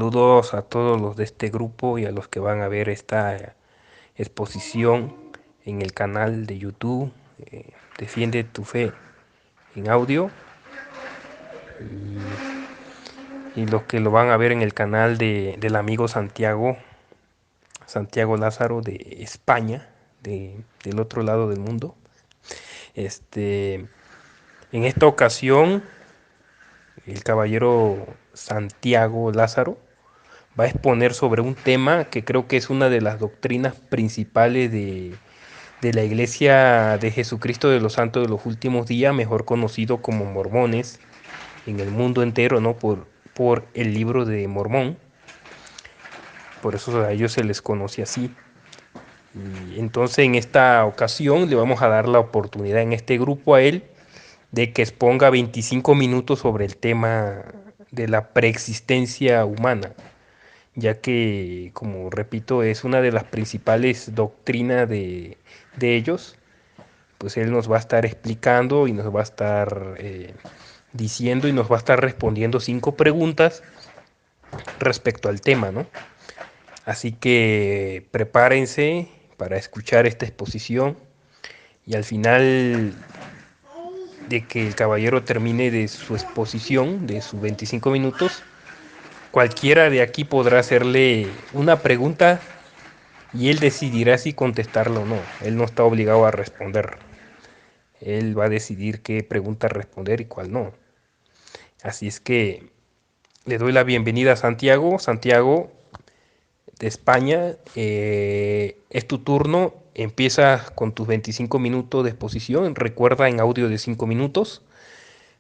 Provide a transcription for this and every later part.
Saludos a todos los de este grupo y a los que van a ver esta exposición en el canal de YouTube. Defiende tu fe en audio y los que lo van a ver en el canal del amigo Santiago Lázaro de España, del otro lado del mundo. Este, en esta ocasión, el caballero Santiago Lázaro va a exponer sobre un tema que creo que es una de las doctrinas principales de la Iglesia de Jesucristo de los Santos de los Últimos Días, mejor conocido como mormones en el mundo entero, ¿no? Por el libro de Mormón, por eso a ellos se les conoce así. Y entonces en esta ocasión le vamos a dar la oportunidad en este grupo a él de que exponga 25 minutos sobre el tema de la preexistencia humana, ya que, como repito, es una de las principales doctrinas de ellos. Pues él nos va a estar explicando y nos va a estar diciendo y nos va a estar respondiendo 5 preguntas respecto al tema, ¿no? Así que prepárense para escuchar esta exposición y al final de que el caballero termine de su exposición, de sus 25 minutos, cualquiera de aquí podrá hacerle una pregunta y él decidirá si contestarla o no. Él no está obligado a responder. Él va a decidir qué pregunta responder y cuál no. Así es que le doy la bienvenida a Santiago. Santiago, de España, es tu turno. Empieza con tus 25 minutos de exposición. Recuerda en audio de 5 minutos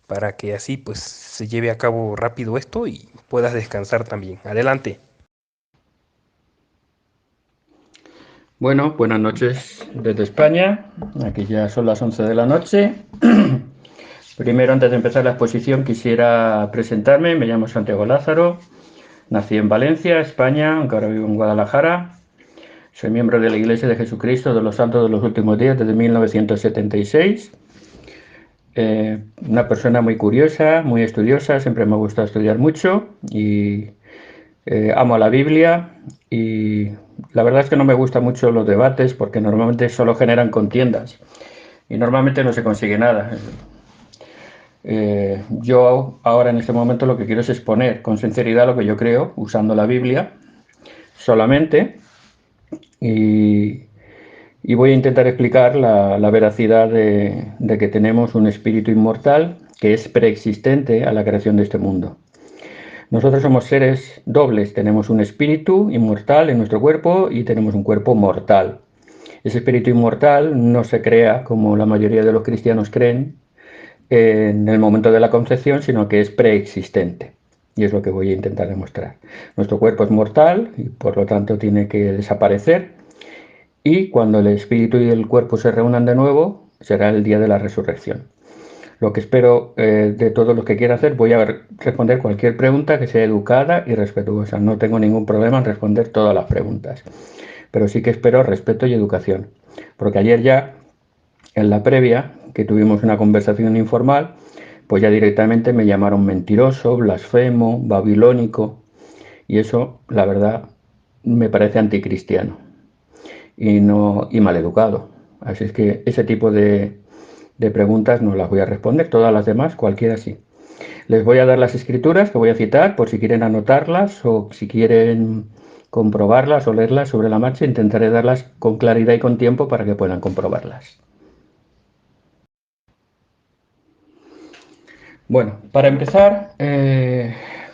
para que así pues se lleve a cabo rápido esto y puedas descansar también. Adelante. Bueno, buenas noches desde España. Aquí ya son las 11 de la noche. Primero, antes de empezar la exposición, quisiera presentarme. Me llamo Santiago Lázaro. Nací en Valencia, España, aunque ahora vivo en Guadalajara. Soy miembro de la Iglesia de Jesucristo de los Santos de los Últimos Días desde 1976. Una persona muy curiosa, muy estudiosa. Siempre me ha gustado estudiar mucho y amo la Biblia. Y la verdad es que no me gustan mucho los debates porque normalmente solo generan contiendas y normalmente no se consigue nada. Yo ahora en este momento lo que quiero es exponer con sinceridad lo que yo creo, usando la Biblia solamente, y, y voy a intentar explicar la veracidad de que tenemos un espíritu inmortal que es preexistente a la creación de este mundo. Nosotros somos seres dobles, tenemos un espíritu inmortal en nuestro cuerpo y tenemos un cuerpo mortal. Ese espíritu inmortal no se crea, como la mayoría de los cristianos creen, en el momento de la concepción, sino que es preexistente. Y es lo que voy a intentar demostrar. Nuestro cuerpo es mortal y por lo tanto tiene que desaparecer. Y cuando el espíritu y el cuerpo se reúnan de nuevo, será el día de la resurrección. Lo que espero de todos los que quieran hacer, voy a responder cualquier pregunta que sea educada y respetuosa. No tengo ningún problema en responder todas las preguntas. Pero sí que espero respeto y educación. Porque ayer ya, en la previa, que tuvimos una conversación informal, pues ya directamente me llamaron mentiroso, blasfemo, babilónico, y eso, la verdad, me parece anticristiano y maleducado. Así es que ese tipo de preguntas no las voy a responder, todas las demás, cualquiera sí. Les voy a dar las escrituras que voy a citar por si quieren anotarlas o si quieren comprobarlas o leerlas sobre la marcha. Intentaré darlas con claridad y con tiempo para que puedan comprobarlas. Bueno, para empezar,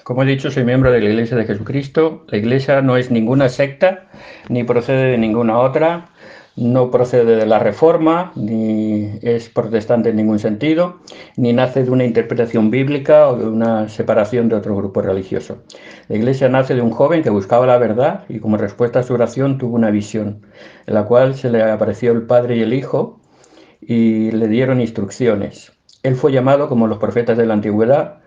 como he dicho, soy miembro de la Iglesia de Jesucristo. La Iglesia no es ninguna secta, ni procede de ninguna otra, no procede de la Reforma, ni es protestante en ningún sentido, ni nace de una interpretación bíblica o de una separación de otro grupo religioso. La Iglesia nace de un joven que buscaba la verdad y como respuesta a su oración tuvo una visión, en la cual se le apareció el Padre y el Hijo y le dieron instrucciones. Él fue llamado, como los profetas de la antigüedad,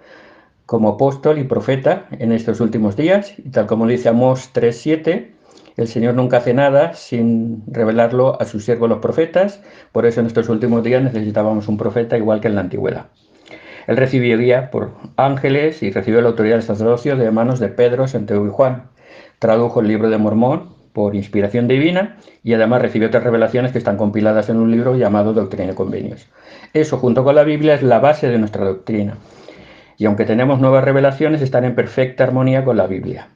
como apóstol y profeta en estos últimos días, y tal como dice Amós 3:7, el Señor nunca hace nada sin revelarlo a sus siervos los profetas, por eso en estos últimos días necesitábamos un profeta igual que en la antigüedad. Él recibió guía por ángeles y recibió la autoridad del sacerdocio de manos de Pedro, Santiago y Juan. Tradujo el libro de Mormón por inspiración divina y además recibió otras revelaciones que están compiladas en un libro llamado Doctrina y Convenios. Eso, junto con la Biblia, es la base de nuestra doctrina. Y aunque tenemos nuevas revelaciones, están en perfecta armonía con la Biblia.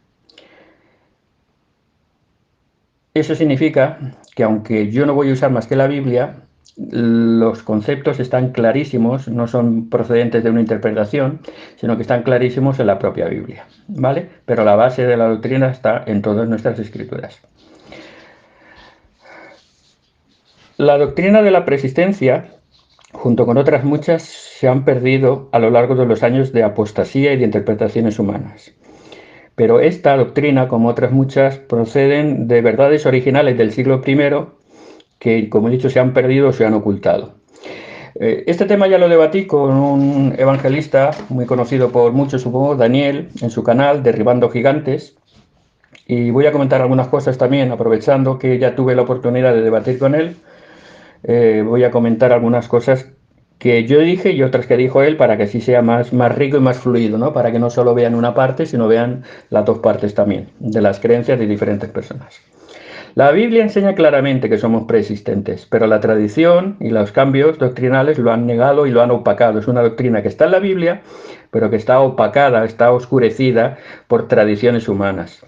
Eso significa que aunque yo no voy a usar más que la Biblia, los conceptos están clarísimos, no son procedentes de una interpretación, sino que están clarísimos en la propia Biblia, ¿vale? Pero la base de la doctrina está en todas nuestras escrituras. La doctrina de la preexistencia, junto con otras muchas, se han perdido a lo largo de los años de apostasía y de interpretaciones humanas. Pero esta doctrina, como otras muchas, proceden de verdades originales del siglo I que, como he dicho, se han perdido o se han ocultado. Este tema ya lo debatí con un evangelista muy conocido por muchos, supongo, Daniel, en su canal Derribando Gigantes. Y voy a comentar algunas cosas también, aprovechando que ya tuve la oportunidad de debatir con él. Voy a comentar algunas cosas que yo dije y otras que dijo él para que así sea más rico y más fluido, ¿no? Para que no solo vean una parte, sino vean las dos partes también, de las creencias de diferentes personas. La Biblia enseña claramente que somos preexistentes, pero la tradición y los cambios doctrinales lo han negado y lo han opacado. Es una doctrina que está en la Biblia, pero que está opacada, está oscurecida por tradiciones humanas.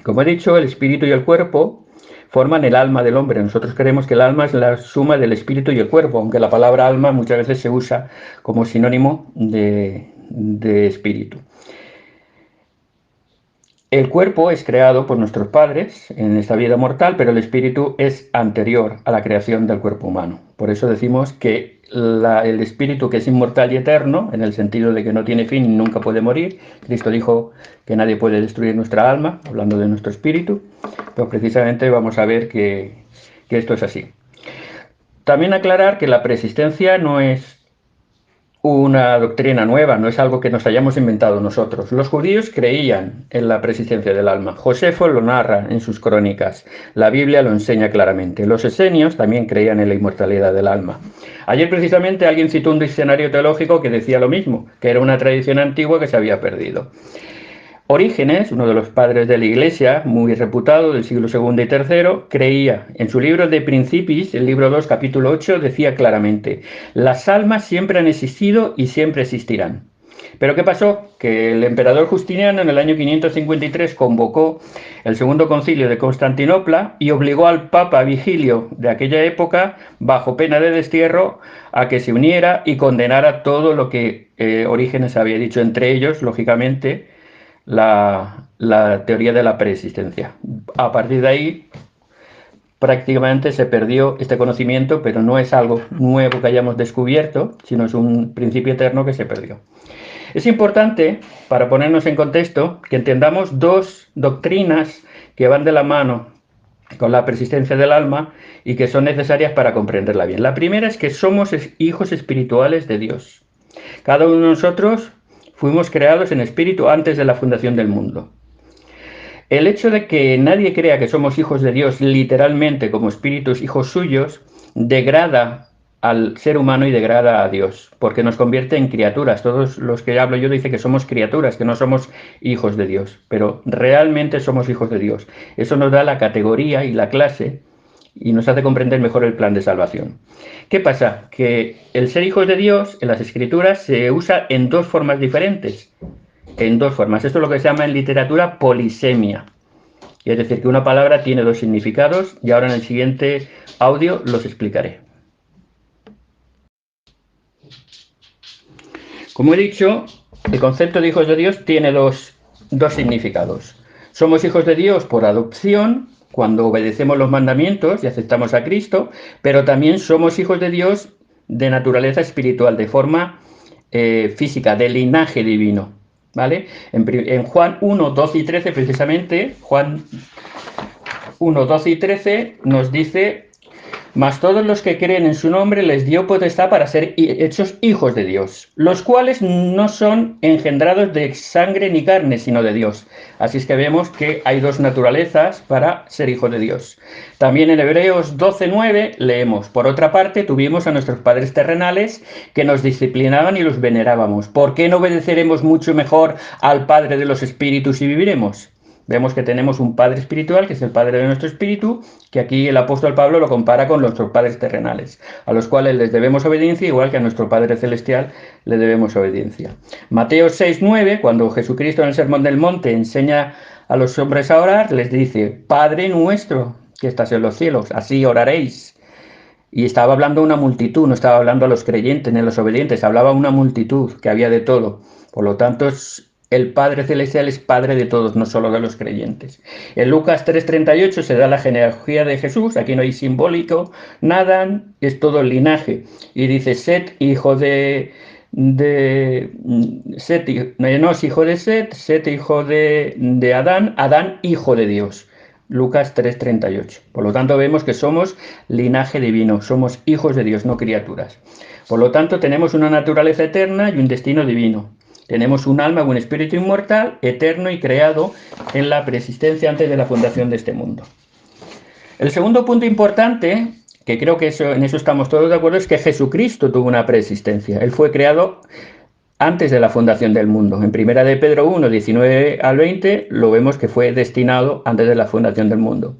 Como he dicho, el espíritu y el cuerpo forman el alma del hombre. Nosotros creemos que el alma es la suma del espíritu y el cuerpo, aunque la palabra alma muchas veces se usa como sinónimo de espíritu. El cuerpo es creado por nuestros padres en esta vida mortal, pero el espíritu es anterior a la creación del cuerpo humano. Por eso decimos que el espíritu, que es inmortal y eterno, en el sentido de que no tiene fin y nunca puede morir, Cristo dijo que nadie puede destruir nuestra alma, hablando de nuestro espíritu, pues precisamente vamos a ver que esto es así. También aclarar que la preexistencia no es una doctrina nueva, no es algo que nos hayamos inventado nosotros. Los judíos creían en la preexistencia del alma. Josefo lo narra en sus crónicas. La Biblia lo enseña claramente. Los esenios también creían en la inmortalidad del alma. Ayer precisamente alguien citó un diccionario teológico que decía lo mismo, que era una tradición antigua que se había perdido. Orígenes, uno de los padres de la Iglesia, muy reputado del siglo II y III, creía, en su libro de Principis, el libro 2, capítulo 8, decía claramente: las almas siempre han existido y siempre existirán. Pero ¿qué pasó? Que el emperador Justiniano en el año 553 convocó el segundo concilio de Constantinopla y obligó al papa Vigilio de aquella época, bajo pena de destierro, a que se uniera y condenara todo lo que Orígenes había dicho, entre ellos, lógicamente, la teoría de la preexistencia. A partir de ahí prácticamente se perdió este conocimiento, pero no es algo nuevo que hayamos descubierto, sino es un principio eterno que se perdió. Es importante, para ponernos en contexto, que entendamos dos doctrinas que van de la mano con la persistencia del alma y que son necesarias para comprenderla bien. La primera es que somos hijos espirituales de Dios. Cada uno de nosotros fuimos creados en espíritu antes de la fundación del mundo. El hecho de que nadie crea que somos hijos de Dios literalmente como espíritus hijos suyos degrada al ser humano y degrada a Dios, porque nos convierte en criaturas. Todos los que hablo yo dicen que somos criaturas, que no somos hijos de Dios, pero realmente somos hijos de Dios. Eso nos da la categoría y la clase y nos hace comprender mejor el plan de salvación. ¿Qué pasa? Que el ser hijos de Dios en las Escrituras se usa en dos formas diferentes. En dos formas. Esto es lo que se llama en literatura polisemia. Y es decir, que una palabra tiene dos significados y ahora en el siguiente audio los explicaré. Como he dicho, el concepto de hijos de Dios tiene dos significados. Somos hijos de Dios por adopción, cuando obedecemos los mandamientos y aceptamos a Cristo, pero también somos hijos de Dios de naturaleza espiritual, de forma física, de linaje divino, ¿vale? En Juan 1, 12 y 13, precisamente, Juan 1, 12 y 13 nos dice Mas todos los que creen en su nombre les dio potestad para ser hechos hijos de Dios, los cuales no son engendrados de sangre ni carne, sino de Dios. Así es que vemos que hay dos naturalezas para ser hijos de Dios. También en Hebreos 12:9 leemos: por otra parte, tuvimos a nuestros padres terrenales que nos disciplinaban y los venerábamos. ¿Por qué no obedeceremos mucho mejor al Padre de los Espíritus y viviremos? Vemos que tenemos un Padre espiritual, que es el Padre de nuestro espíritu, que aquí el apóstol Pablo lo compara con nuestros padres terrenales, a los cuales les debemos obediencia, igual que a nuestro Padre celestial le debemos obediencia. Mateo 6:9, cuando Jesucristo en el Sermón del Monte enseña a los hombres a orar, les dice: Padre nuestro que estás en los cielos, así oraréis. Y estaba hablando a una multitud, no estaba hablando a los creyentes ni a los obedientes, hablaba a una multitud, que había de todo. Por lo tanto, el Padre Celestial es Padre de todos, no solo de los creyentes. En Lucas 3:38 se da la genealogía de Jesús, aquí no hay simbólico, nada, es todo el linaje. Y dice: Set, hijo Set, no es hijo de Set hijo de Adán, Adán hijo de Dios. Lucas 3:38. Por lo tanto, vemos que somos linaje divino, somos hijos de Dios, no criaturas. Por lo tanto, tenemos una naturaleza eterna y un destino divino. Tenemos un alma, un espíritu inmortal, eterno y creado en la preexistencia antes de la fundación de este mundo. El segundo punto importante, que creo que en eso estamos todos de acuerdo, es que Jesucristo tuvo una preexistencia. Él fue creado antes de la fundación del mundo. En 1 de Pedro 1, 19 al 20, lo vemos que fue destinado antes de la fundación del mundo.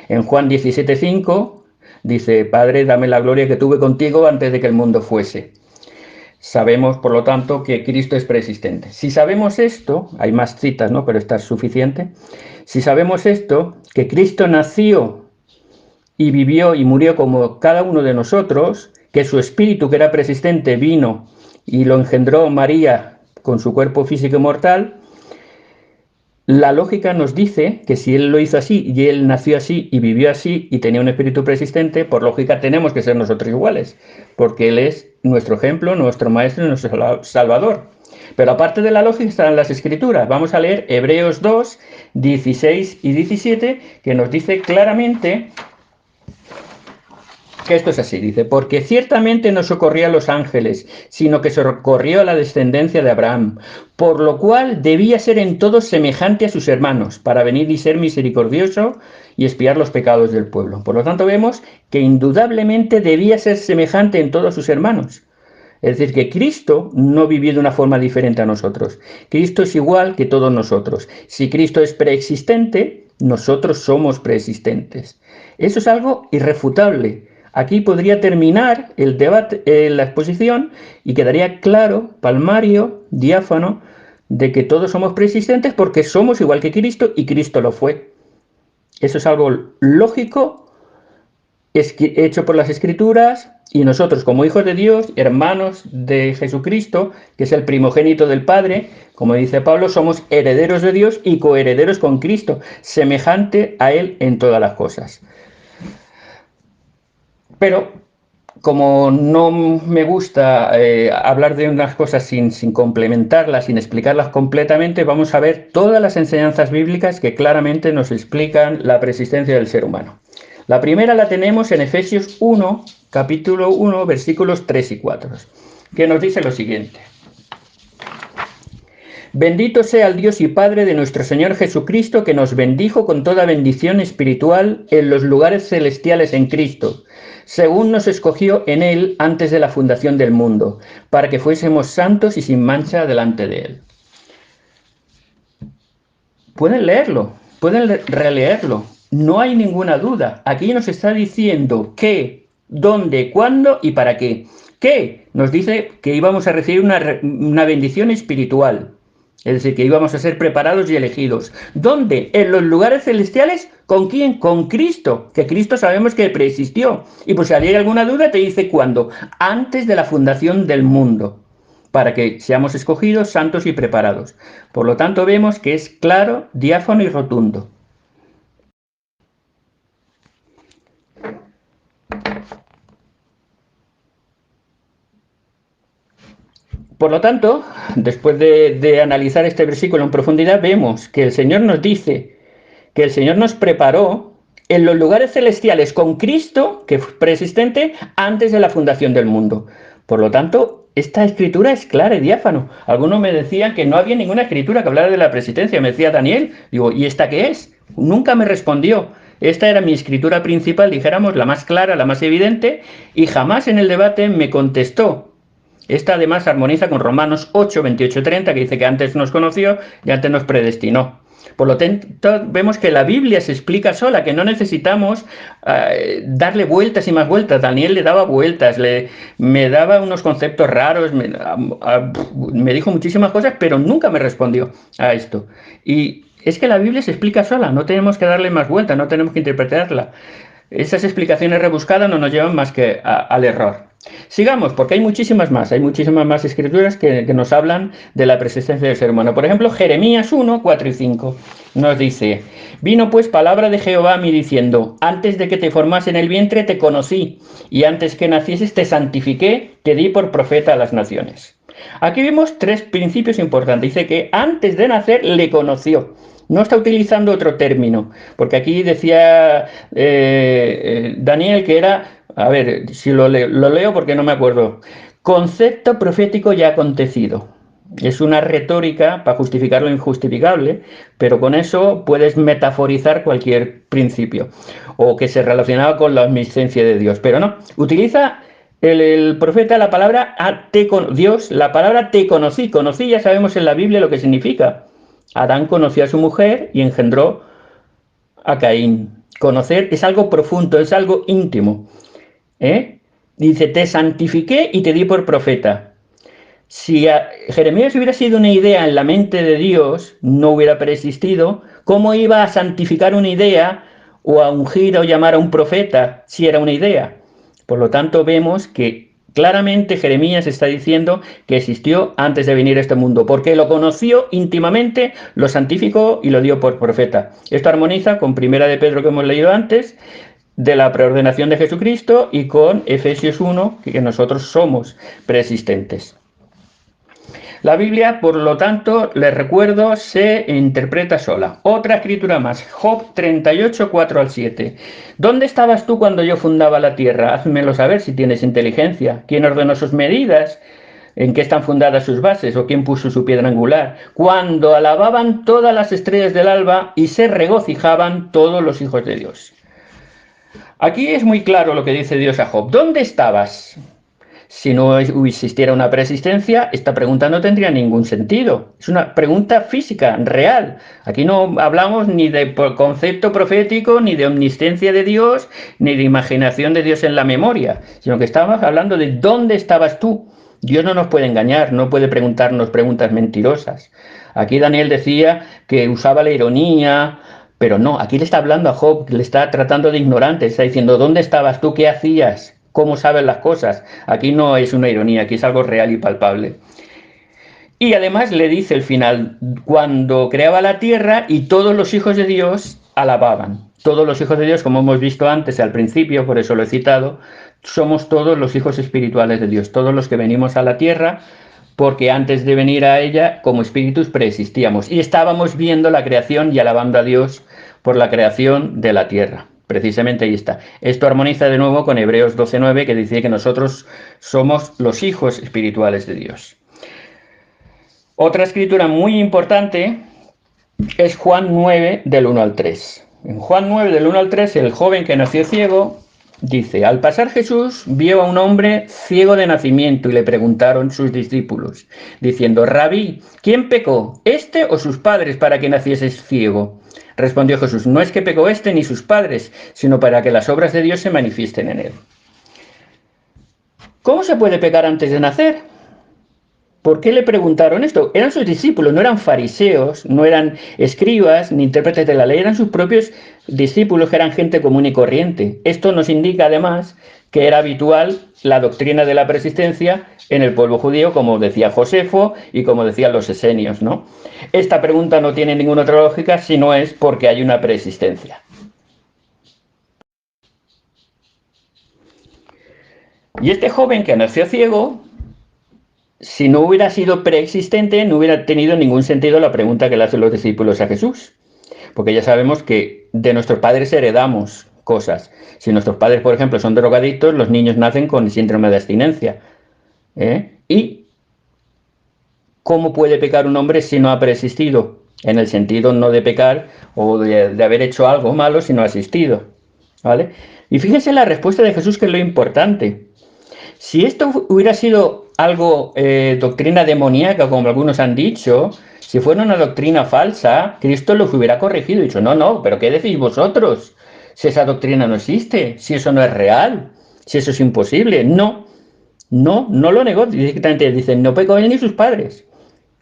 En Juan 17:5 dice: Padre, dame la gloria que tuve contigo antes de que el mundo fuese. Sabemos, por lo tanto, que Cristo es preexistente. Si sabemos esto, hay más citas, ¿no?, pero esta es suficiente. Si sabemos esto, que Cristo nació y vivió y murió como cada uno de nosotros, que su espíritu, que era preexistente, vino y lo engendró María con su cuerpo físico y mortal, la lógica nos dice que si él lo hizo así y él nació así y vivió así y tenía un espíritu preexistente, por lógica tenemos que ser nosotros iguales, porque él es nuestro ejemplo, nuestro maestro y nuestro salvador. Pero aparte de la lógica están las escrituras. Vamos a leer Hebreos 2, 16 y 17, que nos dice claramente que esto es así. Dice: porque ciertamente no socorrió a los ángeles, sino que socorrió a la descendencia de Abraham, por lo cual debía ser en todo semejante a sus hermanos, para venir y ser misericordioso y expiar los pecados del pueblo. Por lo tanto, vemos que indudablemente debía ser semejante en todos sus hermanos. Es decir, que Cristo no vivió de una forma diferente a nosotros. Cristo es igual que todos nosotros. Si Cristo es preexistente, nosotros somos preexistentes. Eso es algo irrefutable. Aquí podría terminar el debate, la exposición, y quedaría claro, palmario, diáfano, de que todos somos preexistentes porque somos igual que Cristo y Cristo lo fue. Eso es algo lógico, hecho por las Escrituras, y nosotros, como hijos de Dios, hermanos de Jesucristo, que es el primogénito del Padre, como dice Pablo, somos herederos de Dios y coherederos con Cristo, semejante a Él en todas las cosas. Pero como no me gusta hablar de unas cosas sin complementarlas, sin explicarlas completamente, vamos a ver todas las enseñanzas bíblicas que claramente nos explican la preexistencia del ser humano. La primera la tenemos en Efesios 1, capítulo 1, versículos 3 y 4, que nos dice lo siguiente: Bendito sea el Dios y Padre de nuestro Señor Jesucristo, que nos bendijo con toda bendición espiritual en los lugares celestiales en Cristo, según nos escogió en Él antes de la fundación del mundo, para que fuésemos santos y sin mancha delante de Él. Pueden leerlo, pueden releerlo, no hay ninguna duda. Aquí nos está diciendo qué, dónde, cuándo y para qué. ¿Qué? Nos dice que íbamos a recibir una bendición espiritual. Es decir, que íbamos a ser preparados y elegidos. ¿Dónde? En los lugares celestiales. ¿Con quién? Con Cristo, que Cristo sabemos que preexistió. Y pues si hay alguna duda te dice cuándo. Antes de la fundación del mundo, para que seamos escogidos, santos y preparados. Por lo tanto vemos que es claro, diáfano y rotundo. Por lo tanto, después de analizar este versículo en profundidad, vemos que el Señor nos dice que el Señor nos preparó en los lugares celestiales con Cristo, que fue preexistente antes de la fundación del mundo. Por lo tanto, esta escritura es clara y diáfano. Algunos me decían que no había ninguna escritura que hablara de la preexistencia. Me decía Daniel, digo, ¿y esta qué es? Nunca me respondió. Esta era mi escritura principal, dijéramos, la más clara, la más evidente, y jamás en el debate me contestó. Esta además armoniza con Romanos 8, 28, 30, que dice que antes nos conoció y antes nos predestinó. Por lo tanto, vemos que la Biblia se explica sola, que no necesitamos darle vueltas y más vueltas. Daniel le daba vueltas, me daba unos conceptos raros, me dijo muchísimas cosas, pero nunca me respondió a esto. Y es que la Biblia se explica sola, no tenemos que darle más vueltas, no tenemos que interpretarla. Esas explicaciones rebuscadas no nos llevan más que al error. Sigamos, porque hay muchísimas más escrituras que nos hablan de la presencia del ser humano. Por ejemplo, Jeremías 1, 4 y 5 nos dice: vino pues palabra de Jehová a mí diciendo, antes de que te formase en el vientre te conocí, y antes que nacieses te santifiqué, te di por profeta a las naciones. Aquí vemos tres principios importantes. Dice que antes de nacer le conoció. No está utilizando otro término, porque aquí decía Daniel que era, a ver, si lo leo porque no me acuerdo, concepto profético ya acontecido. Es una retórica para justificar lo injustificable, pero con eso puedes metaforizar cualquier principio, o que se relacionaba con la omnisciencia de Dios, pero no, utiliza el profeta la palabra Dios, la palabra te conocí. Conocí, ya sabemos en la Biblia lo que significa. Adán conoció a su mujer y engendró a Caín. Conocer es algo profundo, es algo íntimo. Dice, te santifiqué y te di por profeta. Si Jeremías hubiera sido una idea en la mente de Dios, no hubiera preexistido. ¿Cómo iba a santificar una idea o a ungir o llamar a un profeta si era una idea? Por lo tanto, vemos que claramente Jeremías está diciendo que existió antes de venir a este mundo, porque lo conoció íntimamente, lo santificó y lo dio por profeta. Esto armoniza con Primera de Pedro que hemos leído antes, de la preordenación de Jesucristo, y con Efesios 1, que nosotros somos preexistentes. La Biblia, por lo tanto, les recuerdo, se interpreta sola. Otra escritura más, Job 38, 4 al 7. ¿Dónde estabas tú cuando yo fundaba la tierra? Házmelo saber si tienes inteligencia. ¿Quién ordenó sus medidas? ¿En qué están fundadas sus bases? ¿O quién puso su piedra angular? Cuando alababan todas las estrellas del alba y se regocijaban todos los hijos de Dios. Aquí es muy claro lo que dice Dios a Job. ¿Dónde estabas? Si no existiera una preexistencia, esta pregunta no tendría ningún sentido. Es una pregunta física, real. Aquí no hablamos ni de concepto profético, ni de omnisciencia de Dios, ni de imaginación de Dios en la memoria, sino que estamos hablando de ¿dónde estabas tú? Dios no nos puede engañar, no puede preguntarnos preguntas mentirosas. Aquí Daniel decía que usaba la ironía, pero no, aquí le está hablando a Job, le está tratando de ignorante, está diciendo, ¿dónde estabas tú? ¿Qué hacías? ¿Cómo sabes las cosas? Aquí no es una ironía, aquí es algo real y palpable. Y además le dice el final, cuando creaba la tierra y todos los hijos de Dios alababan. Todos los hijos de Dios, como hemos visto antes al principio, por eso lo he citado, somos todos los hijos espirituales de Dios, todos los que venimos a la tierra, porque antes de venir a ella, como espíritus, preexistíamos. Y estábamos viendo la creación y alabando a Dios por la creación de la tierra. Precisamente ahí está. Esto armoniza de nuevo con Hebreos 12:9, que dice que nosotros somos los hijos espirituales de Dios. Otra escritura muy importante es Juan 9, del 1 al 3. En Juan 9, del 1 al 3, el joven que nació ciego dice, al pasar Jesús vio a un hombre ciego de nacimiento y le preguntaron sus discípulos, diciendo, Rabí, ¿quién pecó, este o sus padres, para que naciese ciego? Respondió Jesús, no es que pecó este ni sus padres, sino para que las obras de Dios se manifiesten en él. ¿Cómo se puede pecar antes de nacer? ¿Por qué le preguntaron esto? Eran sus discípulos, no eran fariseos, no eran escribas ni intérpretes de la ley, eran sus propios discípulos que eran gente común y corriente. Esto nos indica además que era habitual la doctrina de la preexistencia en el pueblo judío, como decía Josefo y como decían los esenios, ¿no? Esta pregunta no tiene ninguna otra lógica si no es porque hay una preexistencia. Y este joven que nació ciego, si no hubiera sido preexistente, no hubiera tenido ningún sentido la pregunta que le hacen los discípulos a Jesús. Porque ya sabemos que de nuestros padres heredamos cosas. Si nuestros padres, por ejemplo, son drogadictos, los niños nacen con el síndrome de abstinencia. ¿Y cómo puede pecar un hombre si no ha preexistido? En el sentido no de pecar o de haber hecho algo malo, sino asistido. ¿Vale? Y fíjense la respuesta de Jesús, que es lo importante. Si esto hubiera sido algo, doctrina demoníaca, como algunos han dicho, si fuera una doctrina falsa, Cristo los hubiera corregido y dicho, no, pero ¿qué decís vosotros? Si esa doctrina no existe, si eso no es real, si eso es imposible. No lo negó. Directamente dicen, no pecó él ni sus padres.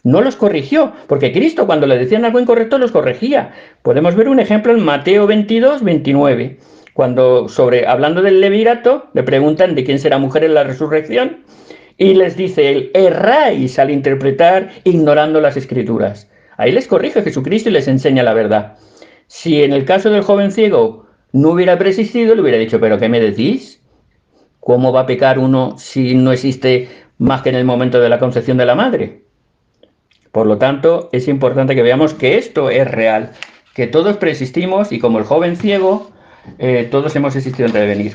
No los corrigió, porque Cristo cuando le decían algo incorrecto los corregía. Podemos ver un ejemplo en Mateo 22, 29, cuando hablando del levirato, le preguntan de quién será mujer en la resurrección, y les dice él, erráis al interpretar ignorando las escrituras. Ahí les corrige Jesucristo y les enseña la verdad. Si en el caso del joven ciego no hubiera persistido, le hubiera dicho, ¿pero qué me decís? ¿Cómo va a pecar uno si no existe más que en el momento de la concepción de la madre? Por lo tanto, es importante que veamos que esto es real, que todos preexistimos y como el joven ciego, todos hemos existido antes de venir.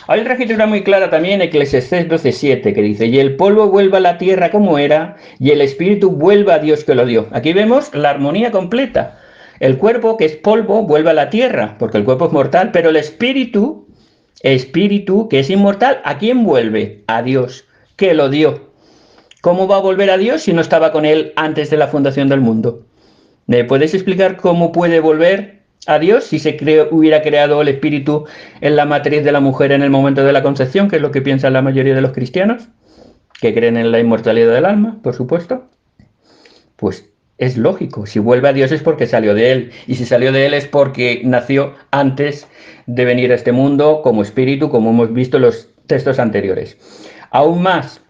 Hay otra escritura muy clara también, Eclesiastés 12:7, que dice, y el polvo vuelva a la tierra como era, y el espíritu vuelva a Dios que lo dio. Aquí vemos la armonía completa. El cuerpo, que es polvo, vuelve a la tierra, porque el cuerpo es mortal, pero el espíritu, que es inmortal, ¿a quién vuelve? A Dios, que lo dio. ¿Cómo va a volver a Dios si no estaba con él antes de la fundación del mundo? ¿Me puedes explicar cómo puede volver a Dios si hubiera creado el espíritu en la matriz de la mujer en el momento de la concepción, que es lo que piensan la mayoría de los cristianos, que creen en la inmortalidad del alma, por supuesto? Pues es lógico, si vuelve a Dios es porque salió de él, y si salió de él es porque nació antes de venir a este mundo como espíritu, como hemos visto en los textos anteriores. Aún más,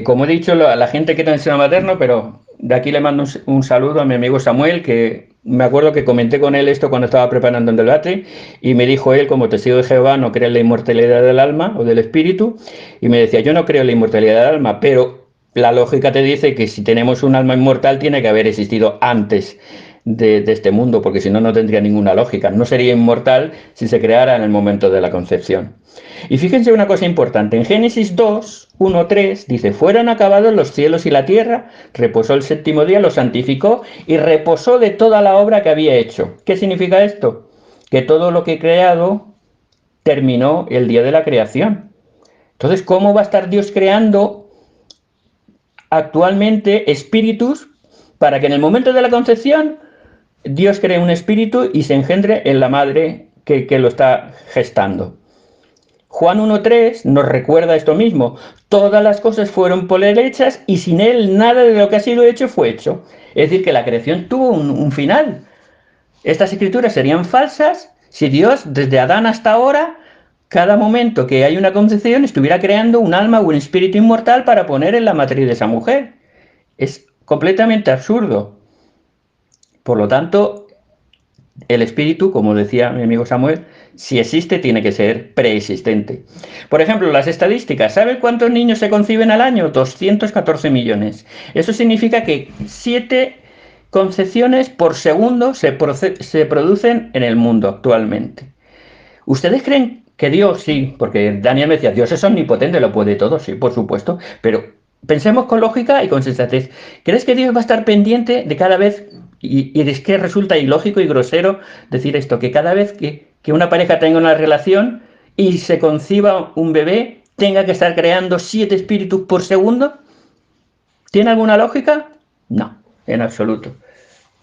como he dicho, la gente que está en el seno materno, pero de aquí le mando un saludo a mi amigo Samuel, que me acuerdo que comenté con él esto cuando estaba preparando el debate, y me dijo él, como testigo de Jehová, no cree en la inmortalidad del alma o del espíritu, y me decía, yo no creo en la inmortalidad del alma, pero la lógica te dice que si tenemos un alma inmortal tiene que haber existido antes de este mundo, porque si no, no tendría ninguna lógica. No sería inmortal si se creara en el momento de la concepción. Y fíjense una cosa importante, en Génesis 2, 1, 3, dice, fueron acabados los cielos y la tierra, reposó el séptimo día, lo santificó y reposó de toda la obra que había hecho. ¿Qué significa esto? Que todo lo que he creado terminó el día de la creación. Entonces, ¿cómo va a estar Dios creando actualmente espíritus para que en el momento de la concepción Dios cree un espíritu y se engendre en la madre que lo está gestando? Juan 1.3 nos recuerda esto mismo. Todas las cosas fueron por él hechas y sin él nada de lo que ha sido hecho fue hecho. Es decir, que la creación tuvo un final. Estas escrituras serían falsas si Dios, desde Adán hasta ahora, cada momento que hay una concepción, estuviera creando un alma o un espíritu inmortal para poner en la matriz de esa mujer. Es completamente absurdo. Por lo tanto, el espíritu, como decía mi amigo Samuel, si existe, tiene que ser preexistente. Por ejemplo, las estadísticas. ¿Sabe cuántos niños se conciben al año? 214 millones. Eso significa que 7 concepciones por segundo se producen en el mundo actualmente. ¿Ustedes creen que Dios, sí, porque Daniel me decía, Dios es omnipotente, lo puede todo, sí, por supuesto, pero pensemos con lógica y con sensatez. ¿Crees que Dios va a estar pendiente de cada vez, y es que resulta ilógico y grosero decir esto, que cada vez que una pareja tenga una relación y se conciba un bebé, tenga que estar creando 7 espíritus por segundo? ¿Tiene alguna lógica? No, en absoluto.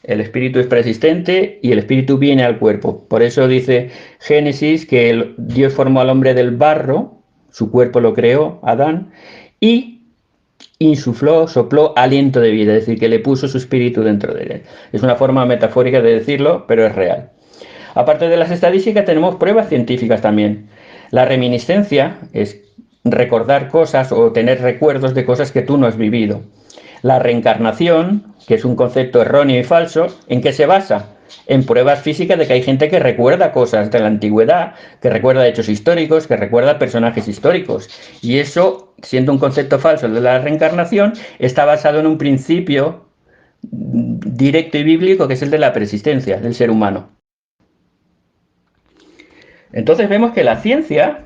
El espíritu es preexistente y el espíritu viene al cuerpo. Por eso dice Génesis que Dios formó al hombre del barro, su cuerpo lo creó, Adán, y insufló, sopló aliento de vida, es decir, que le puso su espíritu dentro de él. Es una forma metafórica de decirlo, pero es real. Aparte de las estadísticas, tenemos pruebas científicas también. La reminiscencia es recordar cosas o tener recuerdos de cosas que tú no has vivido. La reencarnación, que es un concepto erróneo y falso, ¿en qué se basa? En pruebas físicas de que hay gente que recuerda cosas de la antigüedad, que recuerda hechos históricos, que recuerda personajes históricos. Y eso, siendo un concepto falso de la reencarnación, está basado en un principio directo y bíblico, que es el de la persistencia del ser humano. Entonces vemos que la ciencia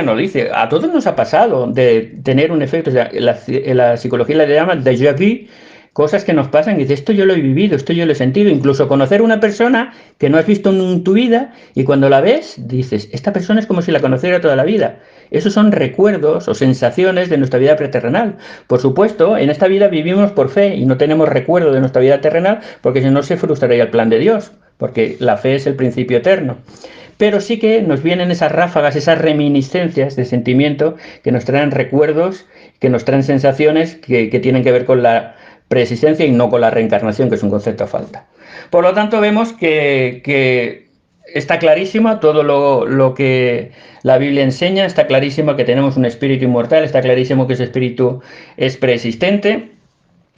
nos dice, a todos nos ha pasado de tener un efecto, o sea, la psicología le llama déjà vu, cosas que nos pasan y dices, esto yo lo he vivido, esto yo lo he sentido, incluso conocer una persona que no has visto en tu vida y cuando la ves dices, esta persona es como si la conociera toda la vida. Esos son recuerdos o sensaciones de nuestra vida preterrenal. Por supuesto, en esta vida vivimos por fe y no tenemos recuerdo de nuestra vida terrenal porque si no se frustraría el plan de Dios, porque la fe es el principio eterno. Pero sí que nos vienen esas ráfagas, esas reminiscencias de sentimiento que nos traen recuerdos, que nos traen sensaciones que tienen que ver con la preexistencia y no con la reencarnación, que es un concepto a falta. Por lo tanto, vemos que está clarísimo todo lo que la Biblia enseña, está clarísimo que tenemos un espíritu inmortal, está clarísimo que ese espíritu es preexistente.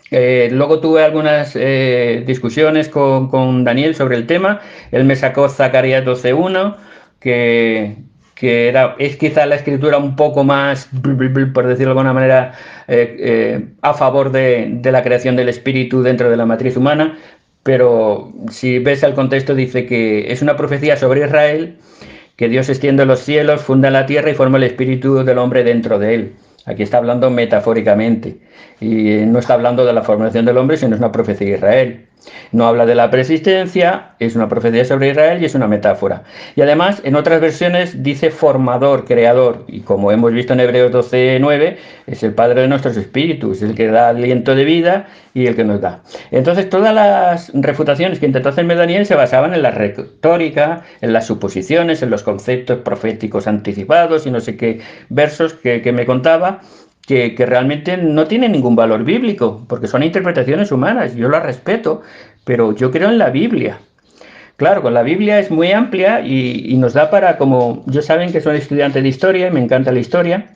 Luego tuve algunas discusiones con Daniel sobre el tema. Él me sacó Zacarías 12:1, que es quizá la escritura un poco más, por decirlo de alguna manera, a favor de la creación del espíritu dentro de la matriz humana. Pero si ves el contexto, dice que es una profecía sobre Israel, que Dios extiende los cielos, funda la tierra y forma el espíritu del hombre dentro de él. Aquí está hablando metafóricamente y no está hablando de la formación del hombre, sino es una profecía de Israel. No habla de la preexistencia, es una profecía sobre Israel y es una metáfora. Y además, en otras versiones dice formador, creador, y como hemos visto en Hebreos 12:9, es el Padre de nuestros espíritus, el que da aliento de vida y el que nos da. Entonces, todas las refutaciones que intentó hacerme Daniel se basaban en la retórica, en las suposiciones, en los conceptos proféticos anticipados y no sé qué versos que me contaba, que realmente no tienen ningún valor bíblico, porque son interpretaciones humanas, yo las respeto, pero yo creo en la Biblia. Claro, con la Biblia es muy amplia y nos da para, como yo saben que soy estudiante de historia y me encanta la historia,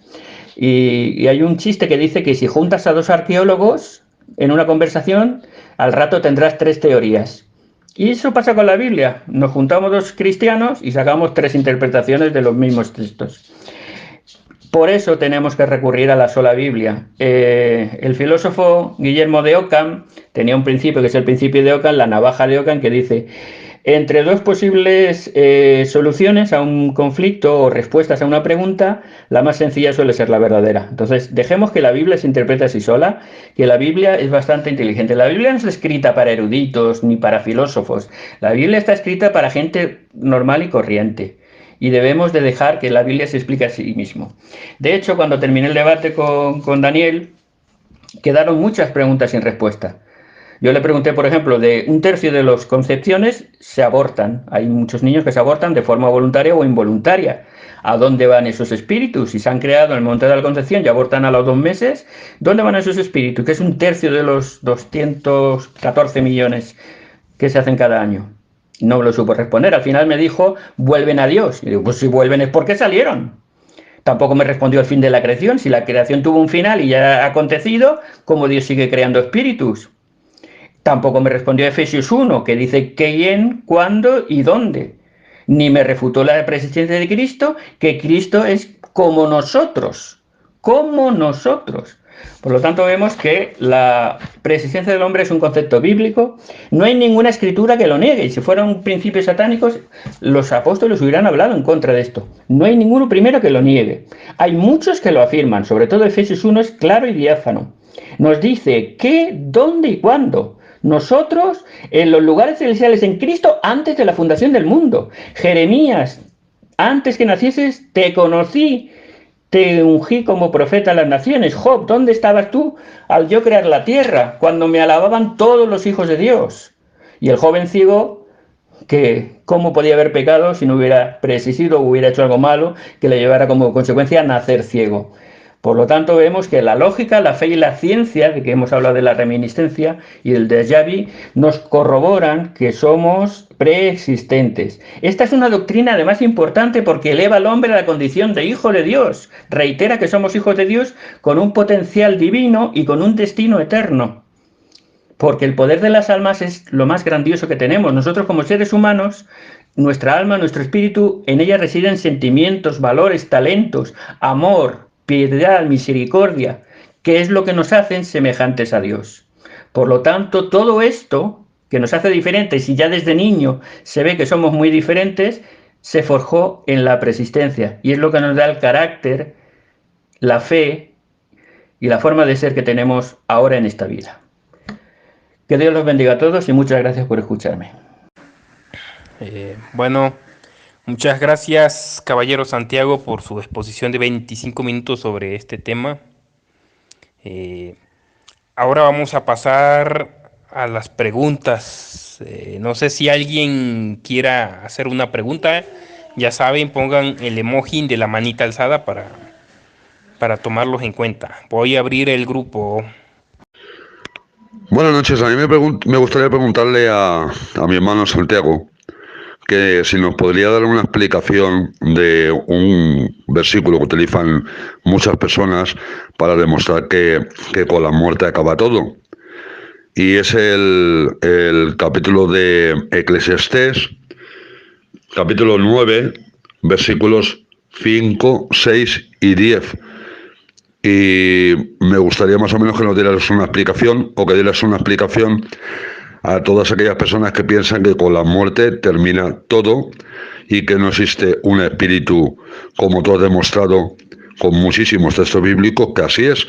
y hay un chiste que dice que si juntas a dos arqueólogos en una conversación, al rato tendrás tres teorías. Y eso pasa con la Biblia, nos juntamos dos cristianos y sacamos tres interpretaciones de los mismos textos. Por eso tenemos que recurrir a la sola Biblia. El filósofo Guillermo de Ockham tenía un principio, que es el principio de Ockham, la navaja de Ockham, que dice, entre dos posibles soluciones a un conflicto o respuestas a una pregunta, la más sencilla suele ser la verdadera. Entonces, dejemos que la Biblia se interprete así sola, que la Biblia es bastante inteligente. La Biblia no está escrita para eruditos ni para filósofos. La Biblia está escrita para gente normal y corriente. Y debemos de dejar que la Biblia se explique a sí mismo. De hecho, cuando terminé el debate con Daniel, quedaron muchas preguntas sin respuesta. Yo le pregunté, por ejemplo, de un tercio de las concepciones se abortan. Hay muchos niños que se abortan de forma voluntaria o involuntaria. ¿A dónde van esos espíritus? Si se han creado en el momento de la concepción y abortan a los 2 meses, ¿dónde van esos espíritus? Que es un tercio de los 214 millones que se hacen cada año. No me lo supo responder. Al final me dijo, vuelven a Dios. Y digo, pues si vuelven es porque salieron. Tampoco me respondió el fin de la creación. Si la creación tuvo un final y ya ha acontecido, ¿cómo Dios sigue creando espíritus? Tampoco me respondió Efesios 1, que dice quién, cuándo y dónde. Ni me refutó la presencia de Cristo, que Cristo es como nosotros. Como nosotros. Por lo tanto, vemos que la preexistencia del hombre es un concepto bíblico. No hay ninguna escritura que lo niegue. Y si fueran principios satánicos, los apóstoles hubieran hablado en contra de esto. No hay ninguno primero que lo niegue. Hay muchos que lo afirman. Sobre todo Efesios 1 es claro y diáfano. Nos dice qué, dónde y cuándo. Nosotros, en los lugares celestiales en Cristo, antes de la fundación del mundo. Jeremías, antes que nacieses, te conocí. Te ungí como profeta a las naciones. Job, ¿dónde estabas tú al yo crear la tierra? Cuando me alababan todos los hijos de Dios. Y el joven ciego, que cómo podía haber pecado si no hubiera preexistido o hubiera hecho algo malo que le llevara como consecuencia a nacer ciego. Por lo tanto, vemos que la lógica, la fe y la ciencia, de que hemos hablado de la reminiscencia y del déjà vu, nos corroboran que somos preexistentes. Esta es una doctrina además importante porque eleva al hombre a la condición de hijo de Dios. Reitera que somos hijos de Dios con un potencial divino y con un destino eterno. Porque el poder de las almas es lo más grandioso que tenemos. Nosotros como seres humanos, nuestra alma, nuestro espíritu, en ella residen sentimientos, valores, talentos, amor, piedad, misericordia, que es lo que nos hacen semejantes a Dios. Por lo tanto, todo esto que nos hace diferentes y ya desde niño se ve que somos muy diferentes, se forjó en la persistencia y es lo que nos da el carácter, la fe y la forma de ser que tenemos ahora en esta vida. Que Dios los bendiga a todos y muchas gracias por escucharme. Bueno, muchas gracias, caballero Santiago, por su exposición de 25 minutos sobre este tema. Eh, Ahora vamos a pasar a las preguntas. No sé si alguien quiera hacer una pregunta. Ya saben, pongan el emoji de la manita alzada para tomarlos en cuenta. Voy a abrir el grupo. Buenas noches, a mí me gustaría preguntarle a mi hermano Santiago que si nos podría dar una explicación de un versículo que utilizan muchas personas para demostrar que con la muerte acaba todo. Y es el capítulo de Eclesiastés, capítulo 9, versículos 5, 6 y 10. Y me gustaría más o menos que nos dieras una explicación o que dieras una explicación a todas aquellas personas que piensan que con la muerte termina todo y que no existe un espíritu, como tú has demostrado con muchísimos textos bíblicos, que así es.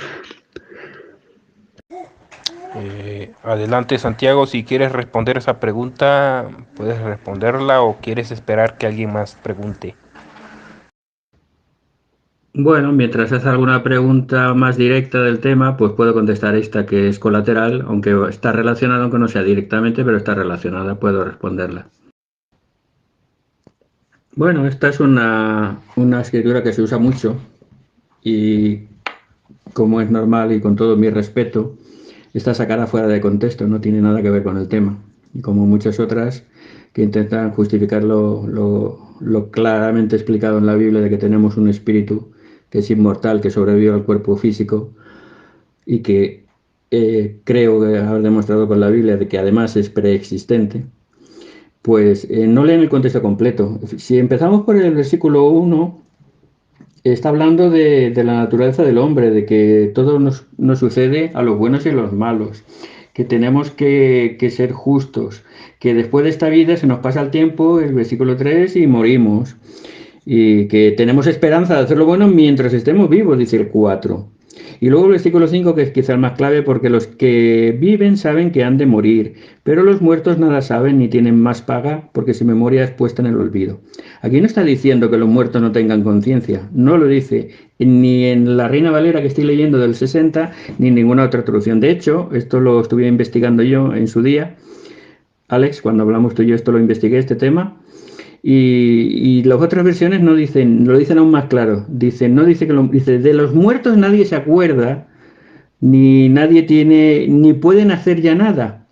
Adelante, Santiago, si quieres responder esa pregunta, puedes responderla o quieres esperar que alguien más pregunte. Bueno, mientras hace alguna pregunta más directa del tema, pues puedo contestar esta que es colateral, aunque está relacionada, aunque no sea directamente, pero está relacionada, puedo responderla. Bueno, esta es una escritura que se usa mucho y, como es normal y con todo mi respeto, está sacada fuera de contexto, no tiene nada que ver con el tema. Y como muchas otras que intentan justificar lo claramente explicado en la Biblia de que tenemos un espíritu que es inmortal, que sobrevive al cuerpo físico y que creo que haber demostrado con la Biblia de que además es preexistente, pues no leen el contexto completo. Si empezamos por el versículo 1, está hablando de la naturaleza del hombre, de que todo nos sucede a los buenos y a los malos, que tenemos que ser justos, que después de esta vida se nos pasa el tiempo, el versículo 3, y morimos, y que tenemos esperanza de hacer lo bueno mientras estemos vivos, dice el 4. Y luego el versículo 5, que es quizá el más clave, porque los que viven saben que han de morir, pero los muertos nada saben ni tienen más paga, porque su memoria es puesta en el olvido. Aquí no está diciendo que los muertos no tengan conciencia, no lo dice ni en la Reina Valera que estoy leyendo del 60, ni en ninguna otra traducción. De hecho, esto lo estuve investigando yo en su día, Alex, cuando hablamos tú y yo, esto lo investigué, este tema. Y las otras versiones no dicen, lo dicen aún más claro. Dicen, no dice que dice, de los muertos nadie se acuerda, ni nadie tiene, ni pueden hacer ya nada.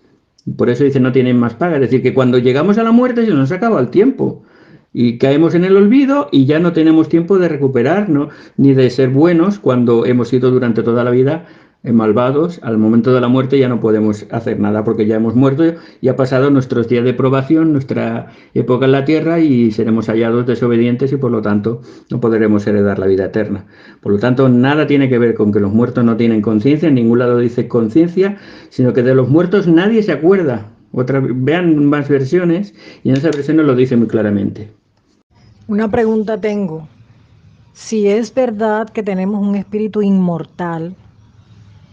Por eso dice no tienen más paga. Es decir, que cuando llegamos a la muerte se nos acaba el tiempo. Y caemos en el olvido y ya no tenemos tiempo de recuperarnos, ni de ser buenos cuando hemos sido durante toda la vida malvados. Al momento de la muerte ya no podemos hacer nada porque ya hemos muerto y ha pasado nuestros días de probación, nuestra época en la tierra y seremos hallados desobedientes y por lo tanto no podremos heredar la vida eterna. Por lo tanto, nada tiene que ver con que los muertos no tienen conciencia, en ningún lado dice conciencia, sino que de los muertos nadie se acuerda. Vean más versiones y en esas versiones lo dice muy claramente. Una pregunta tengo. Si es verdad que tenemos un espíritu inmortal,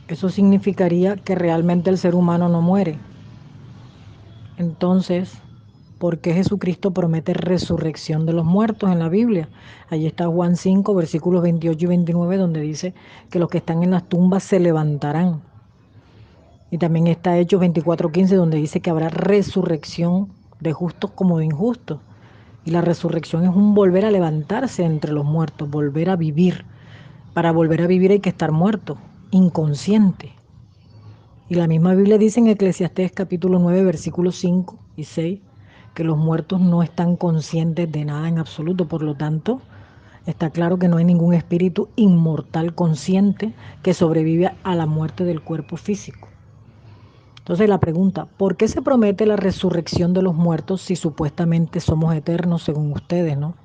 eso significaría que realmente el ser humano no muere. Entonces, ¿por qué Jesucristo promete resurrección de los muertos en la Biblia? Allí está Juan 5, versículos 28 y 29, donde dice que los que están en las tumbas se levantarán. Y también está Hechos 24:15, donde dice que habrá resurrección de justos como de injustos. Y la resurrección es un volver a levantarse entre los muertos, volver a vivir. Para volver a vivir hay que estar muerto, inconsciente. Y la misma Biblia dice en Eclesiastés capítulo 9, versículos 5 y 6, que los muertos no están conscientes de nada en absoluto. Por lo tanto, está claro que no hay ningún espíritu inmortal consciente que sobrevive a la muerte del cuerpo físico. Entonces la pregunta, ¿por qué se promete la resurrección de los muertos si supuestamente somos eternos según ustedes, no?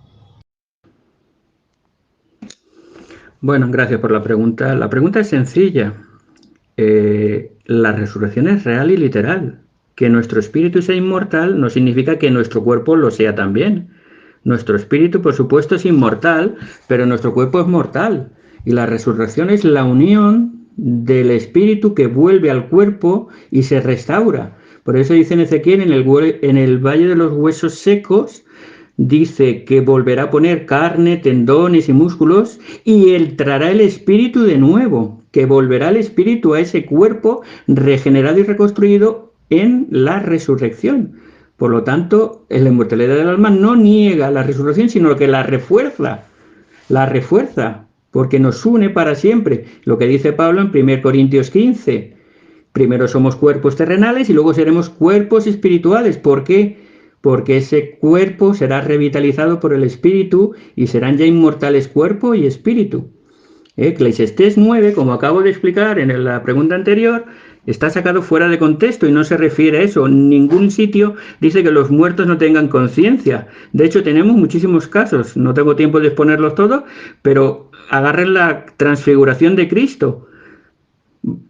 Bueno, gracias por la pregunta. La pregunta es sencilla. la resurrección es real y literal. Que nuestro espíritu sea inmortal no significa que nuestro cuerpo lo sea también. Nuestro espíritu, por supuesto, es inmortal, pero nuestro cuerpo es mortal. Y la resurrección es la unión del espíritu que vuelve al cuerpo y se restaura. Por eso dice en Ezequiel, en el valle de los huesos secos, dice que volverá a poner carne, tendones y músculos y él traerá el espíritu de nuevo, que volverá el espíritu a ese cuerpo regenerado y reconstruido en la resurrección. Por lo tanto, la inmortalidad del alma no niega la resurrección, sino que la refuerza, porque nos une para siempre. Lo que dice Pablo en 1 Corintios 15. Primero somos cuerpos terrenales y luego seremos cuerpos espirituales. ¿Por qué? Porque ese cuerpo será revitalizado por el espíritu y serán ya inmortales cuerpo y espíritu. Eclesiastés 9, como acabo de explicar en la pregunta anterior, está sacado fuera de contexto y no se refiere a eso. En ningún sitio dice que los muertos no tengan conciencia. De hecho, tenemos muchísimos casos. No tengo tiempo de exponerlos todos, pero agarren la transfiguración de Cristo.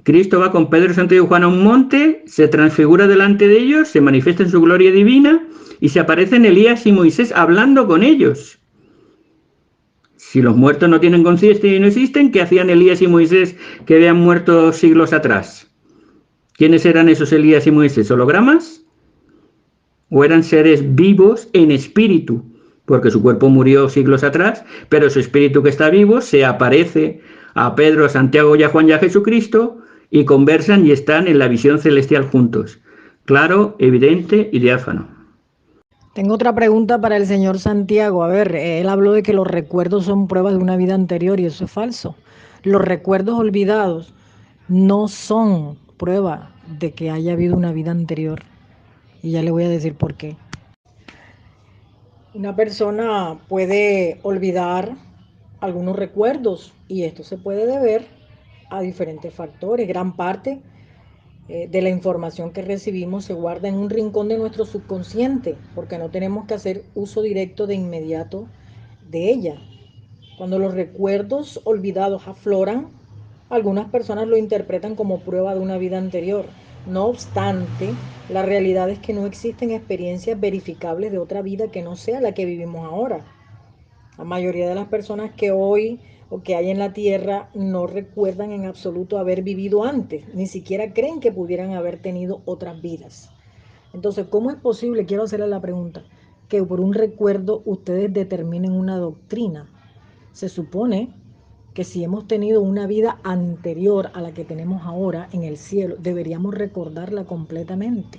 Cristo va con Pedro, Santiago y Juan a un monte, se transfigura delante de ellos, se manifiesta en su gloria divina y se aparecen Elías y Moisés hablando con ellos. Si los muertos no tienen conciencia y no existen, ¿qué hacían Elías y Moisés que habían muerto siglos atrás? ¿Quiénes eran esos Elías y Moisés? ¿Hologramas? ¿O eran seres vivos en espíritu? Porque su cuerpo murió siglos atrás, pero su espíritu que está vivo se aparece a Pedro, a Santiago y a Juan y a Jesucristo y conversan y están en la visión celestial juntos. Claro, evidente y diáfano. Tengo otra pregunta para el señor Santiago. A ver, él habló de que los recuerdos son pruebas de una vida anterior y eso es falso. Los recuerdos olvidados no son prueba de que haya habido una vida anterior. Y ya le voy a decir por qué. Una persona puede olvidar algunos recuerdos y esto se puede deber a diferentes factores. Gran parte de la información que recibimos se guarda en un rincón de nuestro subconsciente porque no tenemos que hacer uso directo de inmediato de ella. Cuando los recuerdos olvidados afloran, algunas personas lo interpretan como prueba de una vida anterior. No obstante, la realidad es que no existen experiencias verificables de otra vida que no sea la que vivimos ahora. La mayoría de las personas que hoy o que hay en la tierra no recuerdan en absoluto haber vivido antes, ni siquiera creen que pudieran haber tenido otras vidas. Entonces, ¿cómo es posible, quiero hacerle la pregunta, que por un recuerdo ustedes determinen una doctrina? Se supone que si hemos tenido una vida anterior a la que tenemos ahora en el cielo, deberíamos recordarla completamente.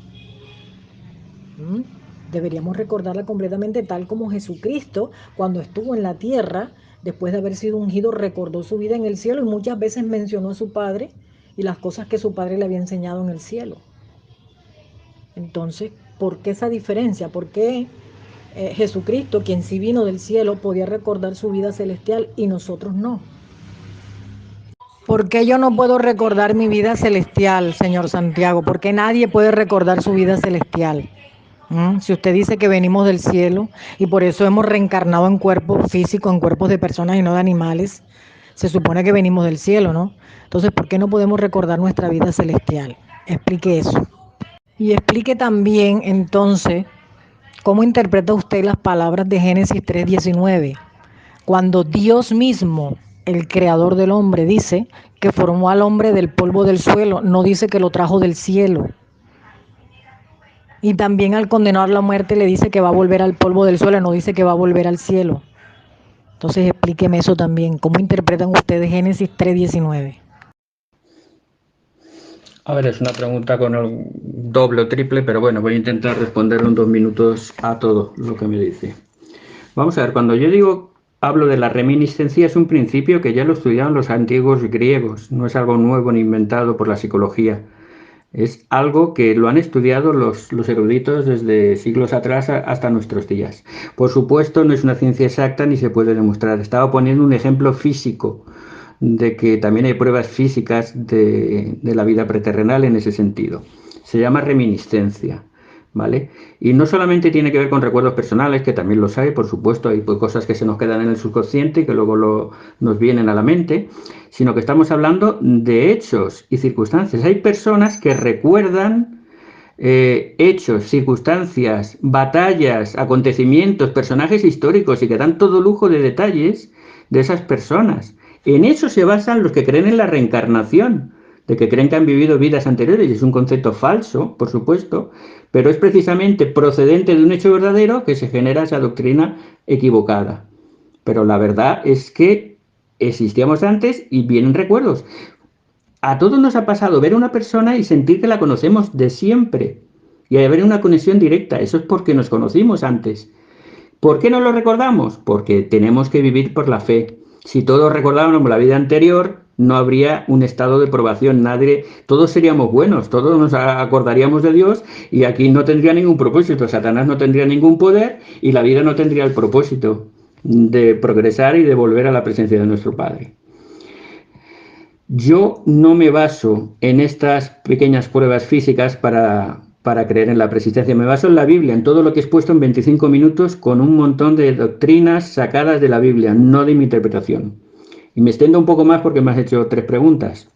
Deberíamos recordarla completamente tal como Jesucristo, cuando estuvo en la tierra, después de haber sido ungido, recordó su vida en el cielo y muchas veces mencionó a su Padre y las cosas que su Padre le había enseñado en el cielo. Entonces, ¿por qué esa diferencia? ¿Por qué Jesucristo, quien sí vino del cielo, podía recordar su vida celestial y nosotros no? ¿Por qué yo no puedo recordar mi vida celestial, señor Santiago? ¿Por qué nadie puede recordar su vida celestial? Si usted dice que venimos del cielo y por eso hemos reencarnado en cuerpos físicos, en cuerpos de personas y no de animales, se supone que venimos del cielo, ¿no? Entonces, ¿por qué no podemos recordar nuestra vida celestial? Explique eso. Y explique también, entonces, cómo interpreta usted las palabras de Génesis 3:19, cuando Dios mismo, el creador del hombre, dice que formó al hombre del polvo del suelo, no dice que lo trajo del cielo. Y también al condenar la muerte le dice que va a volver al polvo del suelo, no dice que va a volver al cielo. Entonces explíqueme eso también. ¿Cómo interpretan ustedes Génesis 3:19? A ver, es una pregunta con el doble o triple, pero bueno, voy a intentar responder en 2 minutos a todo lo que me dice. Vamos a ver, cuando yo hablo de la reminiscencia, es un principio que ya lo estudiaban los antiguos griegos, no es algo nuevo ni inventado por la psicología. Es algo que lo han estudiado los eruditos desde siglos atrás hasta nuestros días. Por supuesto, no es una ciencia exacta ni se puede demostrar. Estaba poniendo un ejemplo físico de que también hay pruebas físicas de la vida preterrenal en ese sentido. Se llama reminiscencia. ¿vale? Y no solamente tiene que ver con recuerdos personales, que también los hay, por supuesto, hay pues, cosas que se nos quedan en el subconsciente y que luego nos vienen a la mente, sino que estamos hablando de hechos y circunstancias. Hay personas que recuerdan hechos, circunstancias, batallas, acontecimientos, personajes históricos y que dan todo lujo de detalles de esas personas. En eso se basan los que creen en la reencarnación, de que creen que han vivido vidas anteriores, y es un concepto falso, por supuesto, pero es precisamente procedente de un hecho verdadero que se genera esa doctrina equivocada. Pero la verdad es que existíamos antes y vienen recuerdos. A todos nos ha pasado ver a una persona y sentir que la conocemos de siempre y haber una conexión directa. Eso es porque nos conocimos antes. ¿Por qué no lo recordamos? Porque tenemos que vivir por la fe. Si todos recordáramos la vida anterior, no habría un estado de probación. Nadie, todos seríamos buenos, todos nos acordaríamos de Dios y aquí no tendría ningún propósito. Satanás no tendría ningún poder y la vida no tendría el propósito de progresar y de volver a la presencia de nuestro Padre. Yo no me baso en estas pequeñas pruebas físicas para creer en la persistencia. Me baso en la Biblia, en todo lo que he expuesto en 25 minutos con un montón de doctrinas sacadas de la Biblia, no de mi interpretación. Y me extiendo un poco más porque me has hecho 3 preguntas.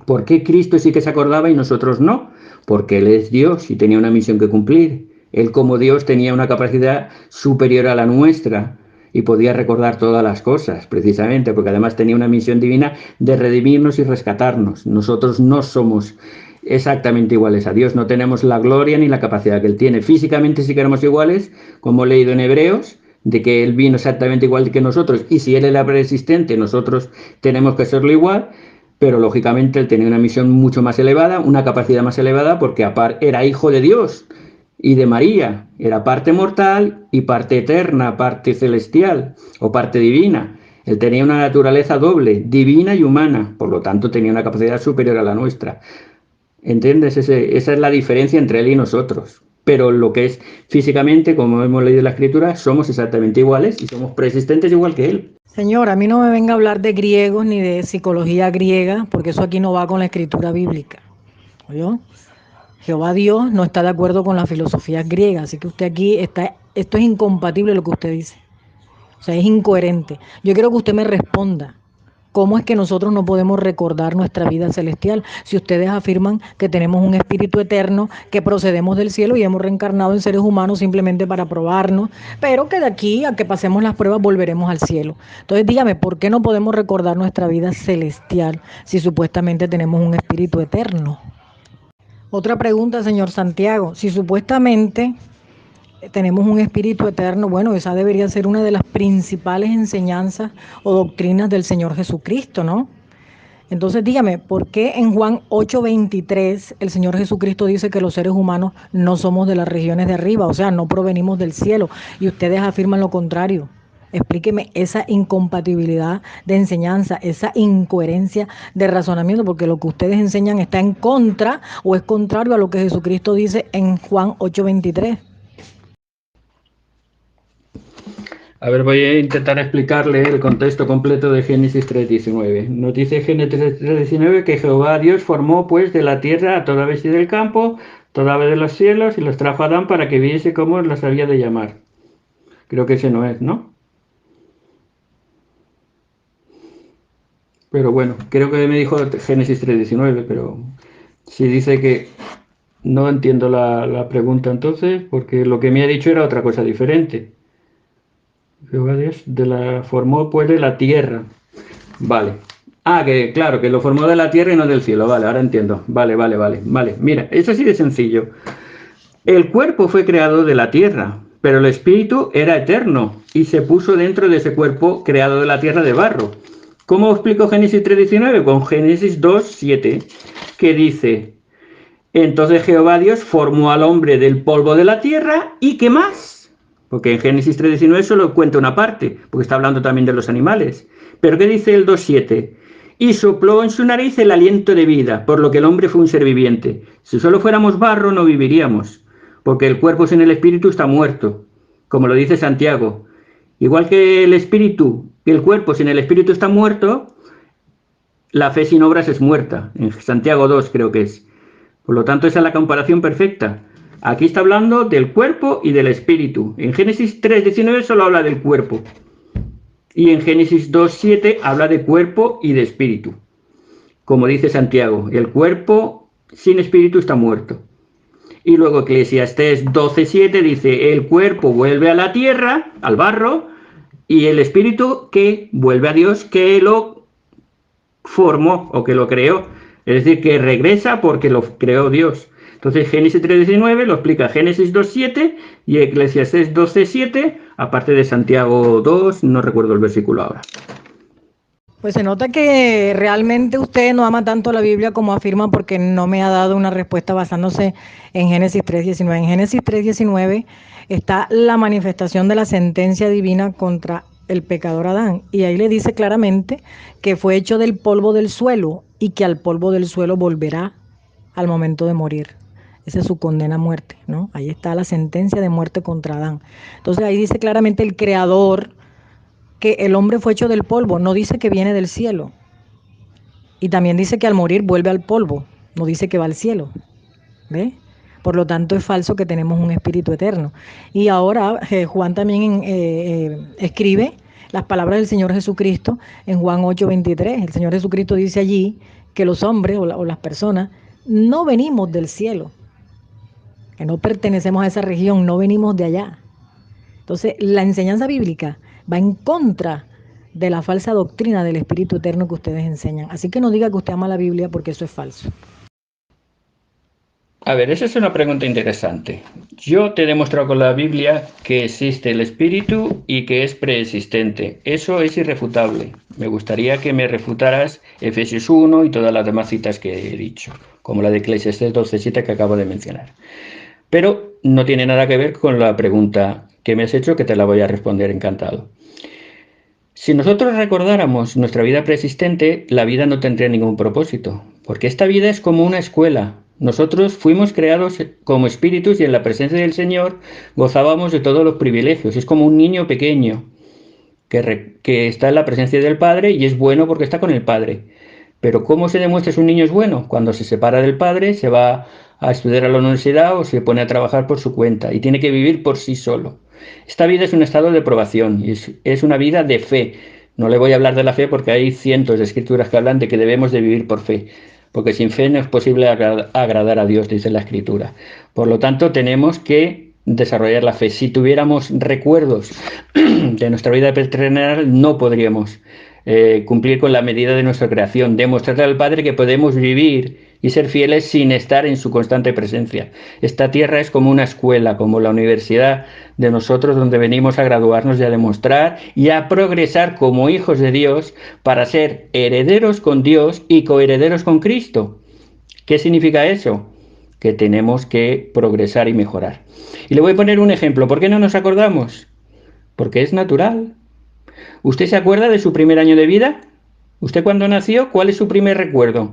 ¿Por qué Cristo sí que se acordaba y nosotros no? Porque Él es Dios y tenía una misión que cumplir. Él como Dios tenía una capacidad superior a la nuestra y podía recordar todas las cosas, precisamente, porque además tenía una misión divina de redimirnos y rescatarnos. Nosotros no somos exactamente iguales a Dios, no tenemos la gloria ni la capacidad que Él tiene. Físicamente sí que éramos iguales, como he leído en Hebreos, de que Él vino exactamente igual que nosotros, y si Él era preexistente, nosotros tenemos que serlo igual, pero lógicamente Él tenía una misión mucho más elevada, una capacidad más elevada, porque era hijo de Dios y de María, era parte mortal y parte eterna, parte celestial o parte divina. Él tenía una naturaleza doble, divina y humana, por lo tanto tenía una capacidad superior a la nuestra. ¿Entiendes? Esa es la diferencia entre Él y nosotros. Pero lo que es físicamente, como hemos leído en la Escritura, somos exactamente iguales y somos preexistentes igual que Él. Señor, a mí no me venga a hablar de griegos ni de psicología griega, porque eso aquí no va con la escritura bíblica. ¿Oyó? Jehová Dios no está de acuerdo con la filosofía griega, así que usted aquí esto es incompatible lo que usted dice. O sea, es incoherente. Yo quiero que usted me responda. ¿Cómo es que nosotros no podemos recordar nuestra vida celestial si ustedes afirman que tenemos un espíritu eterno, que procedemos del cielo y hemos reencarnado en seres humanos simplemente para probarnos, pero que de aquí a que pasemos las pruebas volveremos al cielo? Entonces dígame, ¿por qué no podemos recordar nuestra vida celestial si supuestamente tenemos un espíritu eterno? Otra pregunta, señor Santiago. Si supuestamente tenemos un espíritu eterno, bueno, esa debería ser una de las principales enseñanzas o doctrinas del Señor Jesucristo, ¿no? Entonces dígame, ¿por qué en Juan 8:23 el Señor Jesucristo dice que los seres humanos no somos de las regiones de arriba, o sea, no provenimos del cielo, y ustedes afirman lo contrario? Explíqueme esa incompatibilidad de enseñanza, esa incoherencia de razonamiento, porque lo que ustedes enseñan está en contra o es contrario a lo que Jesucristo dice en Juan 8:23. A ver, voy a intentar explicarle el contexto completo de Génesis 3:19. Nos dice Génesis 3:19 que Jehová Dios formó pues de la tierra a toda bestia del campo, toda ave de los cielos, y los trajo a Adán para que viese cómo las había de llamar. Creo que ese no es, ¿no? Pero bueno, creo que me dijo Génesis 3:19, pero si dice que no entiendo la pregunta entonces, porque lo que me ha dicho era otra cosa diferente. Jehová Dios formó pues de la tierra. Vale. Ah, que claro, que lo formó de la tierra y no del cielo. Vale, ahora entiendo. Vale. Mira, eso sí de sencillo. El cuerpo fue creado de la tierra, pero el espíritu era eterno y se puso dentro de ese cuerpo creado de la tierra de barro. ¿Cómo explico Génesis 3:19? Con Génesis 2:7, que dice: entonces Jehová Dios formó al hombre del polvo de la tierra y ¿qué más? Porque en Génesis 3:19 solo cuenta una parte, porque está hablando también de los animales. Pero ¿qué dice el 2:7? Y sopló en su nariz el aliento de vida, por lo que el hombre fue un ser viviente. Si solo fuéramos barro no viviríamos, porque el cuerpo sin el espíritu está muerto, como lo dice Santiago. Igual que el espíritu, el cuerpo sin el espíritu está muerto, la fe sin obras es muerta. En Santiago 2 creo que es. Por lo tanto, esa es la comparación perfecta. Aquí está hablando del cuerpo y del espíritu. En Génesis 3:19 solo habla del cuerpo. Y en Génesis 2:7 habla de cuerpo y de espíritu. Como dice Santiago, el cuerpo sin espíritu está muerto. Y luego Eclesiastés 12:7 dice, el cuerpo vuelve a la tierra, al barro, y el espíritu que vuelve a Dios que lo formó o que lo creó. Es decir, que regresa porque lo creó Dios. Entonces Génesis 3:19 lo explica Génesis 2:7 y Eclesiastés 12:7, aparte de Santiago 2, no recuerdo el versículo ahora. Pues se nota que realmente usted no ama tanto la Biblia como afirma, porque no me ha dado una respuesta basándose en Génesis 3:19. En Génesis 3:19 está la manifestación de la sentencia divina contra el pecador Adán, y ahí le dice claramente que fue hecho del polvo del suelo y que al polvo del suelo volverá al momento de morir. Esa es su condena a muerte, ¿no? Ahí está la sentencia de muerte contra Adán. Entonces ahí dice claramente el Creador que el hombre fue hecho del polvo, no dice que viene del cielo. Y también dice que al morir vuelve al polvo, no dice que va al cielo. ¿Ve? Por lo tanto es falso que tenemos un espíritu eterno. Y ahora Juan también escribe las palabras del Señor Jesucristo en Juan 8:23. El Señor Jesucristo dice allí que los hombres o las personas no venimos del cielo, que no pertenecemos a esa región, no venimos de allá. Entonces, la enseñanza bíblica va en contra de la falsa doctrina del Espíritu Eterno que ustedes enseñan. Así que no diga que usted ama la Biblia, porque eso es falso. A ver, esa es una pregunta interesante. Yo te he demostrado con la Biblia que existe el Espíritu y que es preexistente. Eso es irrefutable. Me gustaría que me refutaras Efesios 1 y todas las demás citas que he dicho, como la de Eclesiastés 12:7 que acabo de mencionar. Pero no tiene nada que ver con la pregunta que me has hecho, que te la voy a responder encantado. Si nosotros recordáramos nuestra vida preexistente, la vida no tendría ningún propósito, porque esta vida es como una escuela. Nosotros fuimos creados como espíritus y en la presencia del Señor gozábamos de todos los privilegios. Es como un niño pequeño que está en la presencia del Padre y es bueno porque está con el Padre. Pero ¿cómo se demuestra si un niño es bueno? Cuando se separa del Padre, se va a estudiar a la universidad o se pone a trabajar por su cuenta y tiene que vivir por sí solo. Esta vida es un estado de probación y es una vida de fe. No le voy a hablar de la fe porque hay cientos de escrituras que hablan de que debemos de vivir por fe, porque sin fe no es posible agradar a Dios, dice la escritura. Por lo tanto, tenemos que desarrollar la fe. Si tuviéramos recuerdos de nuestra vida terrenal, no podríamos cumplir con la medida de nuestra creación, demostrarle al Padre que podemos vivir y ser fieles sin estar en su constante presencia. Esta tierra es como una escuela, como la universidad de nosotros, donde venimos a graduarnos y a demostrar y a progresar como hijos de Dios para ser herederos con Dios y coherederos con Cristo. ¿Qué significa eso? Que tenemos que progresar y mejorar. Y le voy a poner un ejemplo. ¿Por qué no nos acordamos? Porque es natural. ¿Usted se acuerda de su primer año de vida? ¿Usted cuando nació, cuál es su primer recuerdo?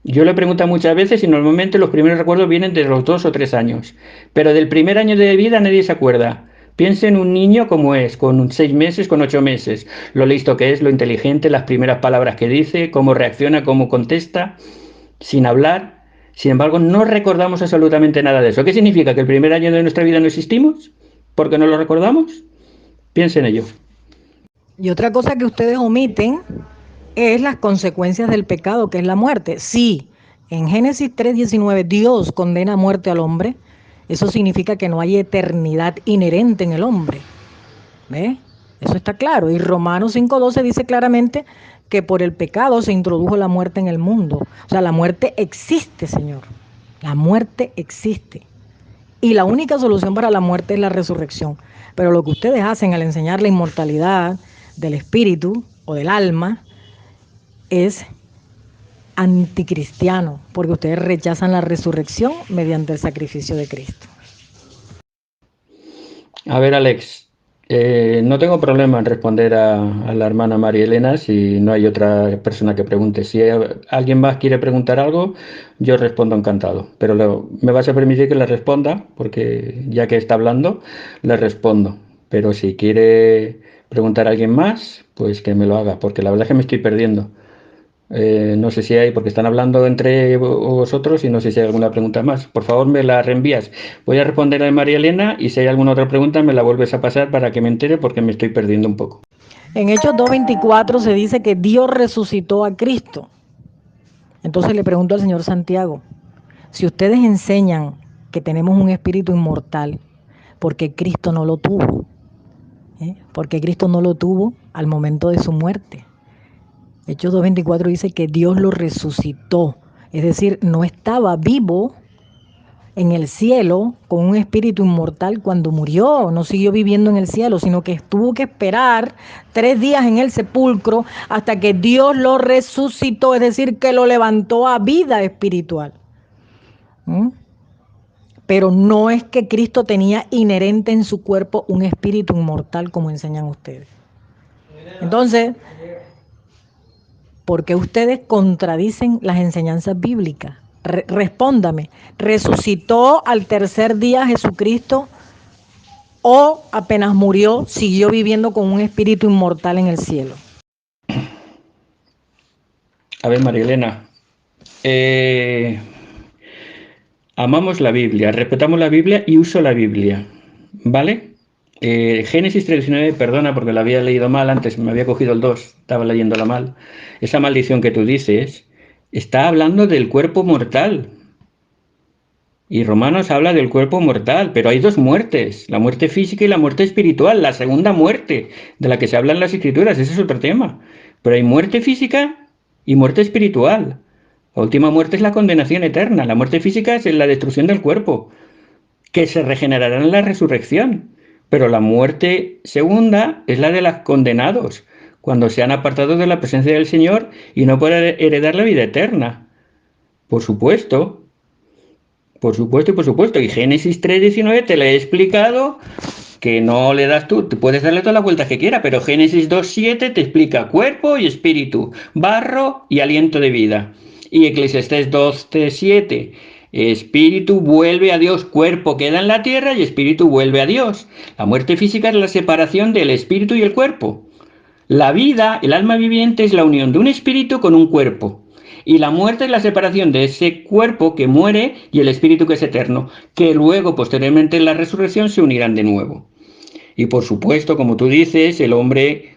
Yo le pregunto muchas veces y normalmente los primeros recuerdos vienen de los 2 o 3 años. Pero del primer año de vida nadie se acuerda. Piense en un niño como es, con 6 meses, con 8 meses. Lo listo que es, lo inteligente, las primeras palabras que dice, cómo reacciona, cómo contesta, sin hablar. Sin embargo, no recordamos absolutamente nada de eso. ¿Qué significa? ¿Que el primer año de nuestra vida no existimos? ¿Porque no lo recordamos? Piensen en ello. Y otra cosa que ustedes omiten es las consecuencias del pecado, que es la muerte. Sí, en Génesis 3:19 Dios condena a muerte al hombre. Eso significa que no hay eternidad inherente en el hombre. ¿Ve? Eso está claro. Y Romanos 5:12 dice claramente que por el pecado se introdujo la muerte en el mundo. O sea, la muerte existe, Señor. La muerte existe. Y la única solución para la muerte es la resurrección. Pero lo que ustedes hacen al enseñar la inmortalidad del espíritu o del alma es anticristiano, porque ustedes rechazan la resurrección mediante el sacrificio de Cristo. A ver, Alex, no tengo problema en responder a la hermana María Elena si no hay otra persona que pregunte. Si alguien más quiere preguntar algo, yo respondo encantado. Pero me vas a permitir que le responda, porque ya que está hablando, le respondo. Pero si quiere preguntar a alguien más, pues que me lo haga, porque la verdad es que me estoy perdiendo. No sé si hay, porque están hablando entre vosotros y no sé si hay alguna pregunta más. Por favor, me la reenvías. Voy a responder a María Elena y si hay alguna otra pregunta me la vuelves a pasar para que me entere porque me estoy perdiendo un poco. En Hechos 2:24 se dice que Dios resucitó a Cristo. Entonces le pregunto al señor Santiago, si ustedes enseñan que tenemos un espíritu inmortal, ¿por qué Cristo no lo tuvo? Porque Cristo no lo tuvo al momento de su muerte. Hechos 2:24 dice que Dios lo resucitó, es decir, no estaba vivo en el cielo con un espíritu inmortal cuando murió, no siguió viviendo en el cielo, sino que tuvo que esperar 3 días en el sepulcro hasta que Dios lo resucitó, es decir, que lo levantó a vida espiritual. Pero no es que Cristo tenía inherente en su cuerpo un espíritu inmortal como enseñan ustedes. Entonces, ¿por qué ustedes contradicen las enseñanzas bíblicas? Respóndame, ¿resucitó al tercer día Jesucristo o apenas murió siguió viviendo con un espíritu inmortal en el cielo? A ver, María Elena, amamos la Biblia, respetamos la Biblia y uso la Biblia, ¿vale? Génesis 3:19, perdona porque la había leído mal antes, me había cogido el 2, estaba leyéndola mal. Esa maldición que tú dices está hablando del cuerpo mortal. Y Romanos habla del cuerpo mortal, pero hay dos muertes, la muerte física y la muerte espiritual, la segunda muerte de la que se habla en las Escrituras, ese es otro tema. Pero hay muerte física y muerte espiritual. La última muerte es la condenación eterna, la muerte física es la destrucción del cuerpo, que se regenerará en la resurrección. Pero la muerte segunda es la de los condenados, cuando se han apartado de la presencia del Señor y no pueden heredar la vida eterna. Por supuesto, por supuesto y por supuesto. Y Génesis 3:19 te lo he explicado, que no le das tú, te puedes darle todas las vueltas que quieras, pero Génesis 2:7 te explica cuerpo y espíritu, barro y aliento de vida. Y Eclesiastés 12:7, espíritu vuelve a Dios, cuerpo queda en la tierra y espíritu vuelve a Dios. La muerte física es la separación del espíritu y el cuerpo. La vida, el alma viviente, es la unión de un espíritu con un cuerpo. Y la muerte es la separación de ese cuerpo que muere y el espíritu que es eterno, que luego, posteriormente en la resurrección, se unirán de nuevo. Y por supuesto, como tú dices, el hombre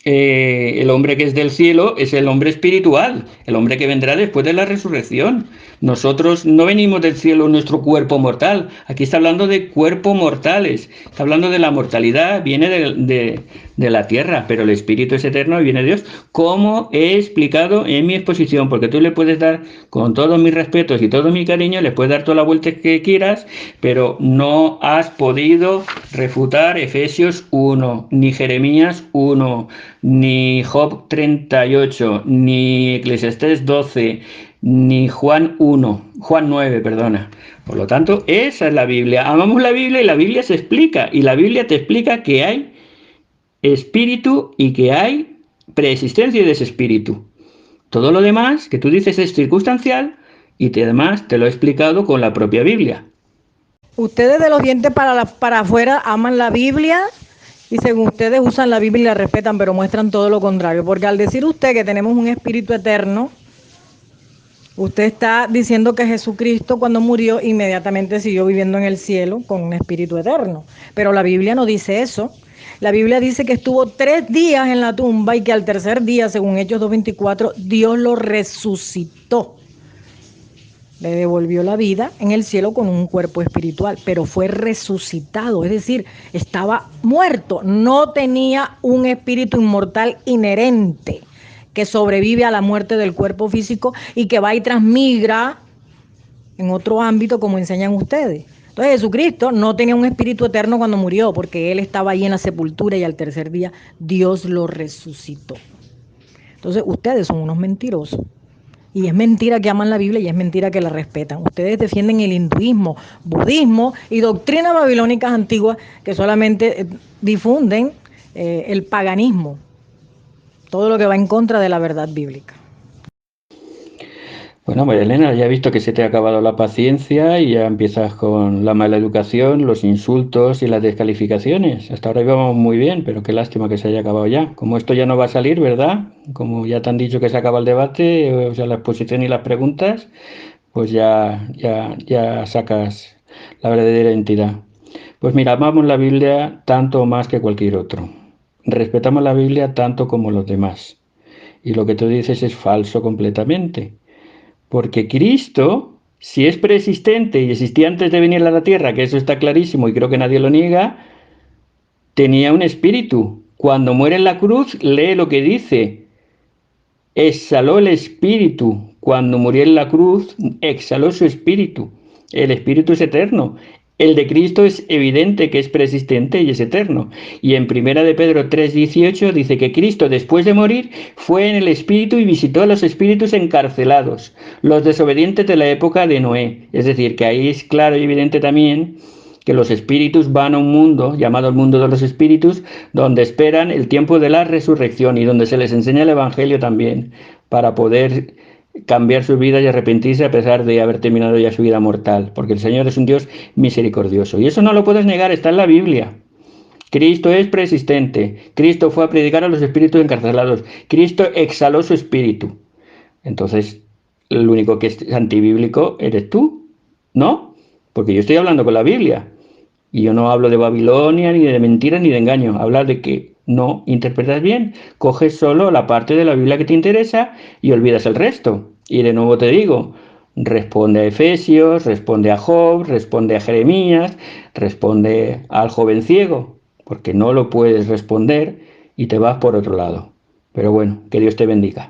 que es del cielo es el hombre espiritual, el hombre que vendrá después de la resurrección. Nosotros no venimos del cielo en nuestro cuerpo mortal. Aquí está hablando de cuerpos mortales. Está hablando de la mortalidad, viene de la tierra, pero el espíritu es eterno y viene de Dios, como he explicado en mi exposición, porque tú le puedes dar, con todos mis respetos y todo mi cariño, le puedes dar toda la vuelta que quieras, pero no has podido refutar Efesios 1, ni Jeremías 1, ni Job 38, ni Eclesiastés 12, ni Juan 9, perdona. Por lo tanto, esa es la Biblia. Amamos la Biblia y la Biblia se explica. Y la Biblia te explica que hay espíritu y que hay preexistencia de ese espíritu. Todo lo demás que tú dices es circunstancial y además te lo he explicado con la propia Biblia. Ustedes de los dientes para afuera aman la Biblia y según ustedes usan la Biblia y la respetan, pero muestran todo lo contrario. Porque al decir usted que tenemos un espíritu eterno, usted está diciendo que Jesucristo cuando murió inmediatamente siguió viviendo en el cielo con un espíritu eterno. Pero la Biblia no dice eso. La Biblia dice que estuvo 3 días en la tumba y que al tercer día, según Hechos 2:24, Dios lo resucitó. Le devolvió la vida en el cielo con un cuerpo espiritual, pero fue resucitado, es decir, estaba muerto, no tenía un espíritu inmortal inherente que sobrevive a la muerte del cuerpo físico y que va y transmigra en otro ámbito como enseñan ustedes. Entonces Jesucristo no tenía un espíritu eterno cuando murió, porque Él estaba ahí en la sepultura y al tercer día Dios lo resucitó. Entonces ustedes son unos mentirosos. Y es mentira que aman la Biblia y es mentira que la respetan. Ustedes defienden el hinduismo, budismo y doctrinas babilónicas antiguas que solamente difunden el paganismo, todo lo que va en contra de la verdad bíblica. Bueno, María Elena, ya he visto que se te ha acabado la paciencia y ya empiezas con la mala educación, los insultos y las descalificaciones. Hasta ahora íbamos muy bien, pero qué lástima que se haya acabado ya. Como esto ya no va a salir, ¿verdad? Como ya te han dicho que se acaba el debate, o sea, la exposición y las preguntas, pues ya sacas la verdadera identidad. Pues mira, amamos la Biblia tanto o más que cualquier otro. Respetamos la Biblia tanto como los demás. Y lo que tú dices es falso completamente. Porque Cristo, si es preexistente y existía antes de venir a la tierra, que eso está clarísimo y creo que nadie lo niega, tenía un espíritu. Cuando muere en la cruz, lee lo que dice. Exhaló el espíritu. Cuando murió en la cruz, exhaló su espíritu. El espíritu es eterno. El de Cristo es evidente que es preexistente y es eterno. Y en Primera de Pedro 3:18 dice que Cristo, después de morir, fue en el espíritu y visitó a los espíritus encarcelados, los desobedientes de la época de Noé. Es decir, que ahí es claro y evidente también que los espíritus van a un mundo llamado el mundo de los espíritus, donde esperan el tiempo de la resurrección y donde se les enseña el Evangelio también, para poder cambiar su vida y arrepentirse a pesar de haber terminado ya su vida mortal, porque el Señor es un Dios misericordioso. Y eso no lo puedes negar, está en la Biblia. Cristo es preexistente. Cristo fue a predicar a los espíritus encarcelados. Cristo exhaló su espíritu. Entonces, el único que es antibíblico eres tú, ¿no? Porque yo estoy hablando con la Biblia. Y yo no hablo de Babilonia, ni de mentiras, ni de engaños. Hablas de que no interpretas bien. Coges solo la parte de la Biblia que te interesa y olvidas el resto. Y de nuevo te digo, responde a Efesios, responde a Job, responde a Jeremías, responde al joven ciego, porque no lo puedes responder y te vas por otro lado. Pero bueno, que Dios te bendiga.